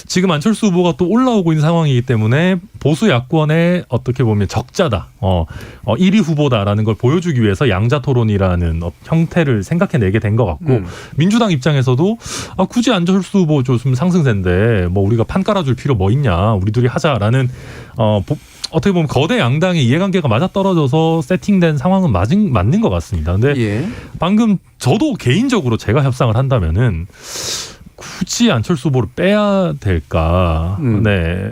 지금 안철수 후보가 또 올라오고 있는 상황이기 때문에 보수 야권의 어떻게 보면 적자다. 1위 후보다라는 걸 보여주기 위해서 양자 토론이라는 형태를 생각해내게 된 것 같고 민주당 입장에서도 굳이 안철수 후보 좀 상승세인데 뭐 우리가 판 깔아줄 필요 뭐 있냐. 우리 둘이 하자라는 어떻게 보면 거대 양당의 이해관계가 맞아떨어져서 세팅된 상황은 맞는 것 같습니다. 근데 방금 저도 개인적으로 제가 협상을 한다면은 굳이 안철수 후보를 빼야 될까?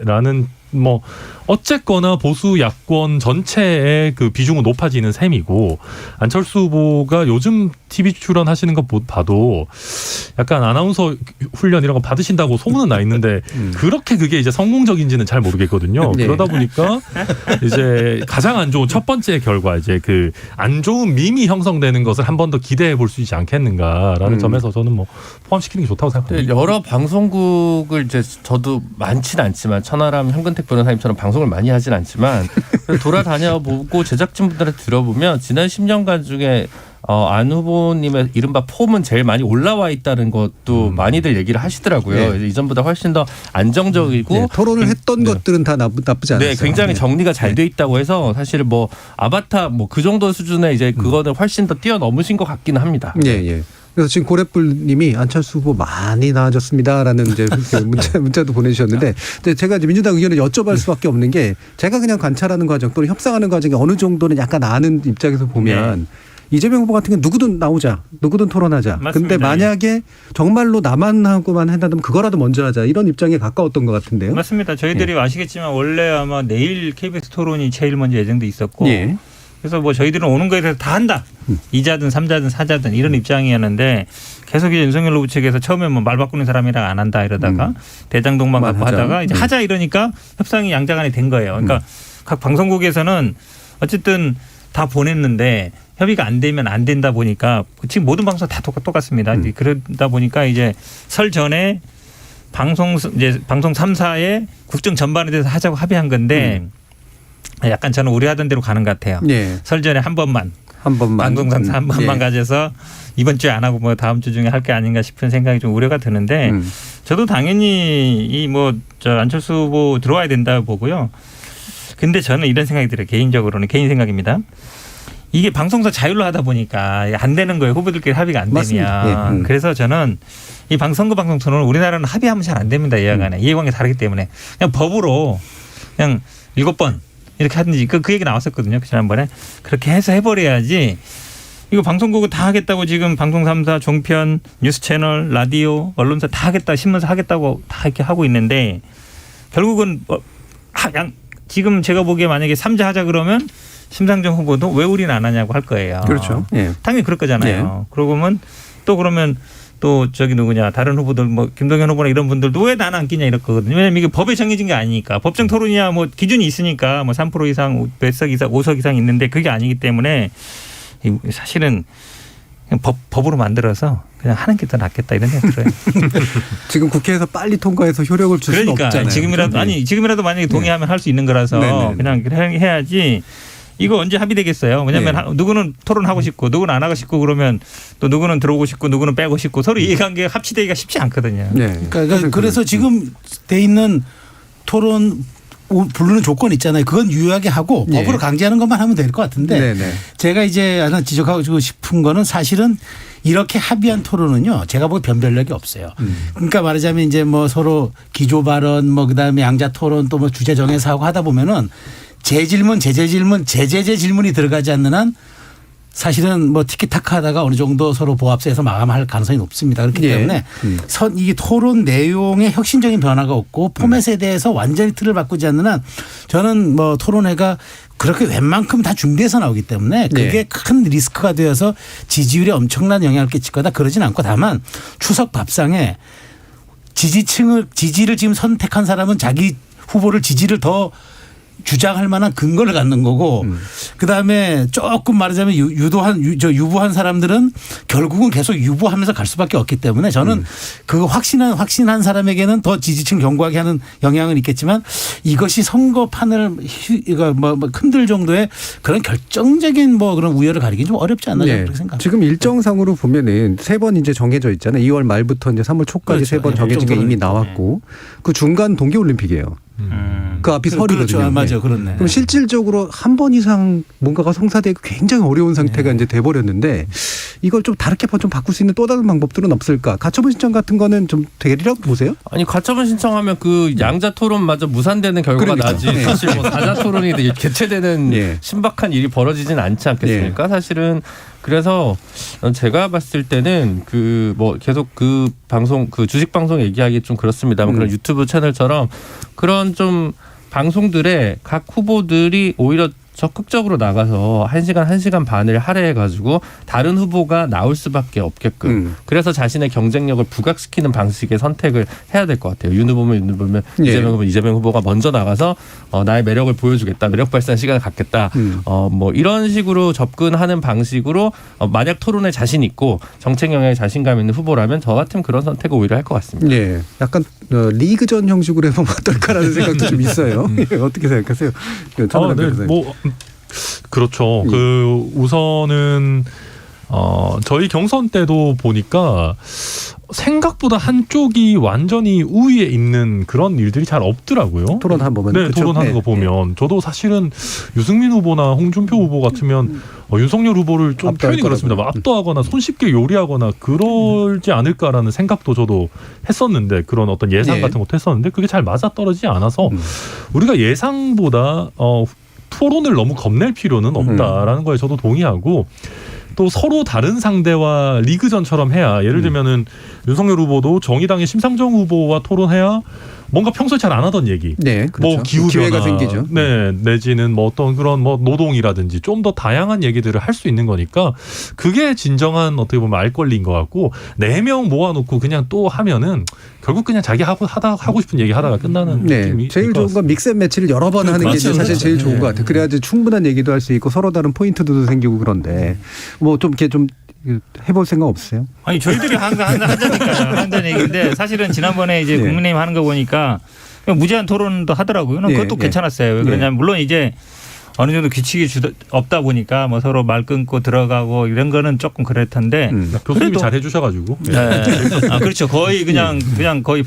라는 뭐 어쨌거나 보수 야권 전체의 그 비중은 높아지는 셈이고 안철수 후보가 요즘 TV 출연하시는 것 봐도 약간 아나운서 훈련 이런 거 받으신다고 소문은 나 있는데 그렇게 그게 이제 성공적인지는 잘 모르겠거든요. 네. 그러다 보니까 이제 가장 안 좋은 첫 번째 결과 이제 그 안 좋은 밈이 형성되는 것을 한 번 더 기대해 볼 수 있지 않겠는가라는 점에서 저는 뭐 포함시키는 게 좋다고 생각합니다. 여러 방송국을 이제 저도 많지는 않지만 천하람 현근택 변호사님처럼 방송을 많이 하진 않지만 돌아다녀 보고 제작진분들한테 들어보면 지난 10년간 중에 안 후보님의 이른바 폼은 제일 많이 올라와 있다는 것도 많이들 얘기를 하시더라고요. 네. 이전보다 훨씬 더 안정적이고 네, 토론을 했던 것들은 다 나쁘지 않았어요. 네, 굉장히 정리가 잘 돼 있다고 해서 사실 뭐 아바타 뭐 그 정도 수준의 이제 그거는 훨씬 더 뛰어넘으신 것 같기는 합니다. 예. 그래서 지금 고래뿔님이 안철수 후보 많이 나아졌습니다라는 이제 문자도 보내주셨는데 제가 이제 민주당 의견을 여쭤볼 수밖에 없는 게 제가 그냥 관찰하는 과정 또는 협상하는 과정이 어느 정도는 약간 아는 입장에서 보면 이재명 후보 같은 경우는 누구든 나오자, 누구든 토론하자. 맞습니다. 근데 만약에 정말로 나만 하고만 한다면 그거라도 먼저 하자 이런 입장에 가까웠던 것 같은데요. 맞습니다. 저희들이 아시겠지만 원래 아마 내일 KBS 토론이 제일 먼저 예정돼 있었고 그래서 뭐 저희들은 오는 거에 대해서 다 한다. 2자든 3자든 4자든 이런 입장이었는데 계속 이제 윤석열 후보 측에서 처음에 뭐 말 바꾸는 사람이랑 안 한다 이러다가 대장동만 갖고 하다가 이제 하자 이러니까 협상이 양자간에 된 거예요. 그러니까 각 방송국에서는 어쨌든 다 보냈는데 협의가 안 되면 안 된다 보니까 지금 모든 방송 다 똑같습니다. 그러다 보니까 이제 설 전에 방송 3사의 국정 전반에 대해서 하자고 합의한 건데 약간 저는 우려하던 대로 가는 것 같아요. 설 전에 한 번만 방송 3사 한 번만 가져서 이번 주에 안 하고 뭐 다음 주 중에 할 게 아닌가 싶은 생각이 좀 우려가 드는데 저도 당연히 이 뭐 저 안철수 후보 들어와야 된다고 보고요. 근데 저는 이런 생각이 들어요. 개인적으로는 개인 생각입니다. 이게 방송사 자율로 하다 보니까 안 되는 거예요. 후보들끼리 합의가 안 되면. 그래서 저는 이 선거 방송 토론을 우리나라는 합의하면 잘 안 됩니다. 이해관계. 이해관계 다르기 때문에. 그냥 법으로 그냥 7번 이렇게 하든지 그 얘기 나왔었거든요. 지난번에. 그렇게 해서 해버려야지. 이거 방송국은 다 하겠다고 지금 방송 3사, 종편, 뉴스 채널, 라디오, 언론사 다 하겠다, 신문사 하겠다고 다 이렇게 하고 있는데 결국은 지금 제가 보기에 만약에 3자 하자 그러면 심상정 후보도 왜 우리는 안 하냐고 할 거예요. 그렇죠. 당연히 그럴 거잖아요. 그러면 또 저기 누구냐 다른 후보들 뭐 김동연 후보나 이런 분들도 왜 나는 안 끼냐 이럴 거거든요. 왜냐하면 이게 법에 정해진 게 아니니까 법정 토론이야 뭐 기준이 있으니까 뭐 3% 이상 몇 석 이상 5석 이상 있는데 그게 아니기 때문에 사실은 그냥 법으로 만들어서 그냥 하는 게 더 낫겠다 이런 생각이 들어요. 지금 국회에서 빨리 통과해서 효력을 줄 수는 없잖아요. 지금이라도 만약에 동의하면 할 수 있는 거라서 그냥 해야지. 이거 언제 합의되겠어요? 왜냐하면 누구는 토론하고 싶고 누구는 안 하고 싶고 그러면 또 누구는 들어오고 싶고 누구는 빼고 싶고 서로 이해관계 합치되기가 쉽지 않거든요. 그러니까 그래서 지금 돼 있는 토론 부르는 조건 있잖아요. 그건 유효하게 하고 법으로 강제하는 것만 하면 될 것 같은데 제가 이제 하나 지적하고 싶은 거는 사실은 이렇게 합의한 토론은요. 제가 보기 변별력이 없어요. 그러니까 말하자면 이제 뭐 서로 기조 발언 뭐 그다음에 양자 토론 또 뭐 주제 정해서 하고 하다 보면은 재질문, 제재 질문이 들어가지 않는 한 사실은 뭐 티키타카 하다가 어느 정도 서로 보합세에서 마감할 가능성이 높습니다. 그렇기 때문에 이 토론 내용에 혁신적인 변화가 없고 포맷에 대해서 완전히 틀을 바꾸지 않는 한 저는 뭐 토론회가 그렇게 웬만큼 다 준비해서 나오기 때문에 그게 큰 리스크가 되어서 지지율에 엄청난 영향을 끼칠 거다 그러진 않고 다만 추석 밥상에 지지를 지금 선택한 사람은 자기 후보를 지지를 더 주장할 만한 근거를 갖는 거고 그다음에 조금 말하자면 유보한 사람들은 결국은 계속 유보하면서 갈 수밖에 없기 때문에 저는 그 확신한 사람에게는 더 지지층 견고하게 하는 영향은 있겠지만 이것이 선거판을 흔들 정도의 그런 결정적인 뭐 그런 우열을 가리기는 좀 어렵지 않나 그렇게 생각합니다. 지금 일정상으로 보면은 3번 이제 정해져 있잖아요. 2월 말부터 이제 3월 초까지 3번 정해진 게 이미 나왔고 그 중간 동계올림픽이에요. 그 앞이 설이거든요. 그렇죠. 맞아요. 그렇네. 그럼 실질적으로 한 번 이상 뭔가가 성사되기 굉장히 어려운 상태가 이제 돼버렸는데 이걸 좀 다르게 좀 바꿀 수 있는 또 다른 방법들은 없을까? 가처분 신청 같은 거는 좀 되리라고 보세요? 아니 가처분 신청하면 그 양자 토론마저 무산되는 결과가 나지. 사실 뭐 사자 토론이 개최되는 신박한 일이 벌어지진 않지 않겠습니까? 사실은 그래서 제가 봤을 때는 그 뭐 계속 그 방송 그 주식 방송 얘기하기 좀 그렇습니다만 그런 유튜브 채널처럼 그런 좀 방송들에 각 후보들이 오히려 적극적으로 나가서 1시간 반을 할애해가지고 다른 후보가 나올 수밖에 없게끔 그래서 자신의 경쟁력을 부각시키는 방식의 선택을 해야 될 것 같아요. 윤 후보면 이재명 후보면 이재명 후보가 먼저 나가서 나의 매력을 보여주겠다. 매력 발산 시간을 갖겠다. 뭐 이런 식으로 접근하는 방식으로 만약 토론에 자신 있고 정책 영역에 자신감 있는 후보라면 저 같으면 그런 선택을 오히려 할 것 같습니다. 네, 약간 리그전 형식으로 해보면 어떨까라는 생각도 좀 있어요. 어떻게 생각하세요? 뭐 그렇죠. 그 우선은 저희 경선 때도 보니까 생각보다 한쪽이 완전히 우위에 있는 그런 일들이 잘 없더라고요. 토론한 보면. 네, 그렇죠? 토론하는 거 보면. 저도 사실은 유승민 후보나 홍준표 후보 같으면 윤석열 후보를 좀 표현이 그렇습니다. 압도하거나 손쉽게 요리하거나 그러지 않을까라는 생각도 저도 했었는데 그런 어떤 예상 같은 것도 했었는데 그게 잘 맞아떨어지지 않아서 우리가 예상보다 토론을 너무 겁낼 필요는 없다라는 거에 저도 동의하고 또 서로 다른 상대와 리그전처럼 해야 예를 들면은 윤석열 후보도 정의당의 심상정 후보와 토론해야 뭔가 평소에 잘 안 하던 얘기, 네, 그렇죠. 뭐 기후 기회가 변화, 생기죠. 네, 내지는 뭐 어떤 그런 뭐 노동이라든지 좀 더 다양한 얘기들을 할 수 있는 거니까 그게 진정한 어떻게 보면 알 권리인 것 같고 4명 모아놓고 그냥 또 하면은 결국 그냥 자기 하고 싶은 얘기 하다가 끝나는 느낌이 제일 좋은 건 믹스앤매치를 여러 번 하는 게 사실 제일 좋은 것 같아요. 그래야지 충분한 얘기도 할 수 있고 서로 다른 포인트도 생기고 그런데 뭐 좀 이렇게 좀 해볼 생각 없으세요? 아니 저희들이 한다니까요. 한다는 얘기인데 사실은 지난번에 이제 국민의힘 하는 거 보니까 무제한 토론도 하더라고요. 그것도 괜찮았어요. 왜 그러냐면 물론 이제 어느 정도 규칙이 없다 보니까 뭐 서로 말 끊고 들어가고 이런 거는 조금 그랬던데 교수님이 잘 해주셔가지고. 네. 그렇죠. 거의 그냥 거의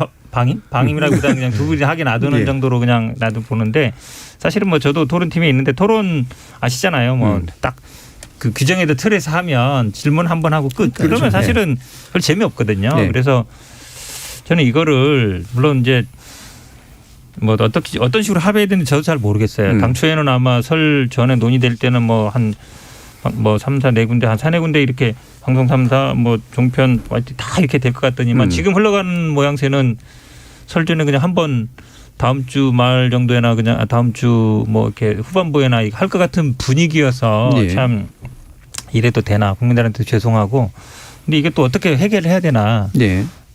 방임이라기보다 그냥 두 분이 하게 놔두는 정도로 그냥 놔두 보는데 사실은 뭐 저도 토론팀에 있는데 토론 아시잖아요. 뭐 딱 그 규정에도 틀에서 하면 질문 한 번 하고 끝. 그러면 사실은 별 재미없거든요. 그래서 저는 이거를 물론 이제 뭐 어떤 식으로 합의해야 되는지 저도 잘 모르겠어요. 당초에는 아마 설 전에 논의될 때는 뭐 한 뭐 3사 4군데 한 4군데 이렇게 방송 3사 뭐 종편 다 이렇게 될 것 같더니만 지금 흘러가는 모양새는 설 전에 그냥 한번 다음 주 말 정도에나 그냥 다음 주 뭐 이렇게 후반부에나 할 것 같은 분위기여서 참 이래도 되나 국민들한테 죄송하고 근데 이게 또 어떻게 해결을 해야 되나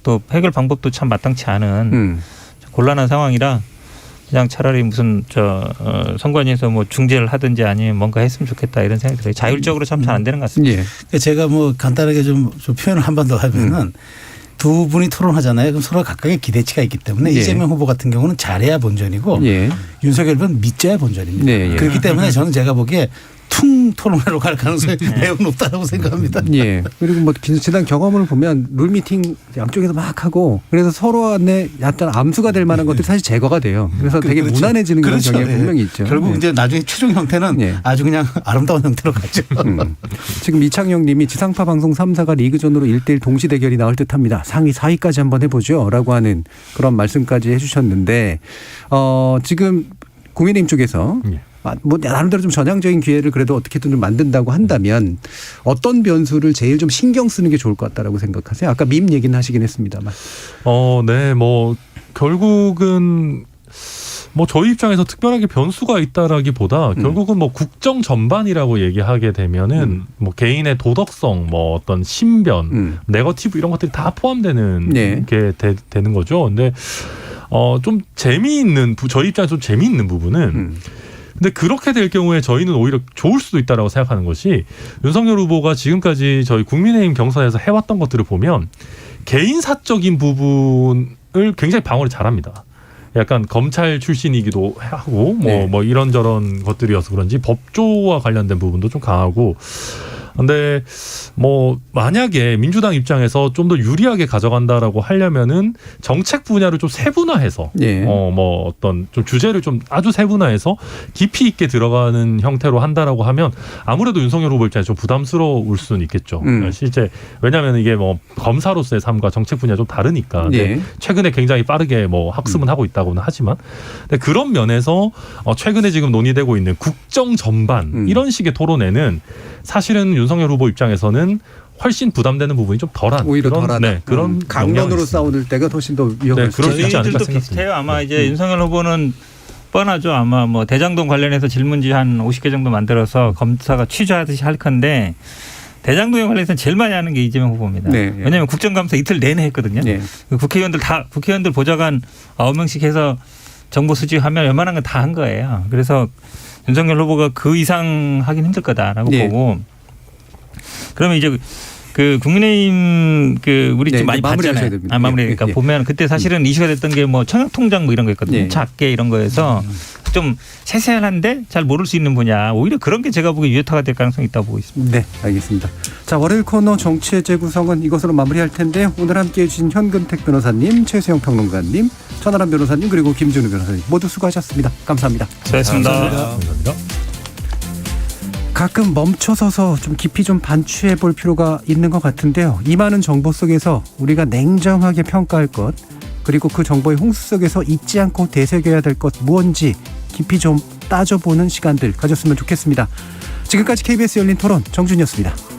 또 해결 방법도 참 마땅치 않은 곤란한 상황이라 그냥 차라리 무슨 선관위에서 뭐 중재를 하든지 아니면 뭔가 했으면 좋겠다 이런 생각이 들어요. 자율적으로 참 잘 안 되는 것 같습니다. 제가 뭐 간단하게 좀 표현을 한 번 더 하면은 두 분이 토론하잖아요. 그럼 서로 각각의 기대치가 있기 때문에 이재명 후보 같은 경우는 잘해야 본전이고 윤석열 후보는 믿져야 본전입니다. 그렇기 때문에 저는 제가 보기에 퉁 토론회로 갈 가능성이 매우 높다고 생각합니다. 그리고 뭐 지난 경험을 보면 룰미팅 양쪽에서 막 하고 그래서 서로 간에 약간 암수가 될 만한 것들이 사실 제거가 돼요. 그래서 되게 무난해지는 그런 경향이 분명히 있죠. 결국 이제 나중에 최종 형태는 아주 그냥 아름다운 형태로 가죠. 지금 이창영 님이 지상파 방송 3사가 리그전으로 1대1 동시 대결이 나올 듯합니다. 상위 4위까지 한번 해보죠. 라고 하는 그런 말씀까지 해주셨는데 지금 국민의힘 쪽에서 뭐 나름대로 좀 전향적인 기회를 그래도 어떻게든 좀 만든다고 한다면 어떤 변수를 제일 좀 신경 쓰는 게 좋을 것 같다라고 생각하세요? 아까 밈 얘기는 하시긴 했습니다만. 네, 뭐 결국은 뭐 저희 입장에서 특별하게 변수가 있다라기보다 결국은 뭐 국정 전반이라고 얘기하게 되면은 뭐 개인의 도덕성, 뭐 어떤 신변, 네거티브 이런 것들이 다 포함되는 게 되는 거죠. 근데 좀 재미있는 저희 입장에서 좀 재미있는 부분은. 근데 그렇게 될 경우에 저희는 오히려 좋을 수도 있다라고 생각하는 것이 윤석열 후보가 지금까지 저희 국민의힘 경선에서 해왔던 것들을 보면 개인사적인 부분을 굉장히 방어를 잘합니다. 약간 검찰 출신이기도 하고 뭐 이런저런 것들이어서 그런지 법조와 관련된 부분도 좀 강하고 근데 뭐 만약에 민주당 입장에서 좀 더 유리하게 가져간다라고 하려면은 정책 분야를 좀 세분화해서 뭐 어떤 좀 주제를 좀 아주 세분화해서 깊이 있게 들어가는 형태로 한다라고 하면 아무래도 윤석열 후보 입장에서 좀 부담스러울 수는 있겠죠. 실제 왜냐하면 이게 뭐 검사로서의 삶과 정책 분야 좀 다르니까. 근데 최근에 굉장히 빠르게 뭐 학습은 하고 있다고는 하지만 근데 그런 면에서 최근에 지금 논의되고 있는 국정 전반 이런 식의 토론에는 사실은 윤석열 후보 입장에서는 훨씬 부담되는 부분이 좀 덜한 오히려 덜하다. 그런 강론으로 싸울 때가 훨씬 더 위험할 수 그럴 수 있지 않을까 저희들도 생각합니다. 비슷해요. 아마 이제 윤석열 후보는 뻔하죠. 아마 뭐 대장동 관련해서 질문지 한 50개 정도 만들어서 검사가 취조하듯이 할 건데 대장동에 관련해서는 제일 많이 하는 게 이재명 후보입니다. 네. 왜냐하면 국정감사 이틀 내내 했거든요. 네. 국회의원들 보좌관 9명씩 해서 정보 수집하면 웬만한 건 다 한 거예요. 그래서 윤석열 후보가 그 이상 하긴 힘들 거다라고 네. 보고 그러면 이제 그 국민의힘 우리 좀 많이 봤잖아요. 마무리니까 보면 그때 사실은 이슈가 됐던 게 뭐 청약통장 뭐 이런 거 있거든요. 작게 이런 거에서 좀 세세한데 잘 모를 수 있는 분야. 오히려 그런 게 제가 보기에 유효타가 될 가능성이 있다고 보고 있습니다. 네, 알겠습니다. 자, 월요일 코너 정치의 재구성은 이것으로 마무리할 텐데요. 오늘 함께해 주신 현근택 변호사님, 최수영 평론가님, 천하람 변호사님 그리고 김준우 변호사님 모두 수고하셨습니다. 감사합니다. 수고하셨습니다. 감사합니다. 가끔 멈춰서서 좀 깊이 좀 반추해 볼 필요가 있는 것 같은데요. 이 많은 정보 속에서 우리가 냉정하게 평가할 것 그리고 그 정보의 홍수 속에서 잊지 않고 되새겨야 될 것 무언지 깊이 좀 따져보는 시간들 가졌으면 좋겠습니다. 지금까지 KBS 열린 토론 정준이었습니다.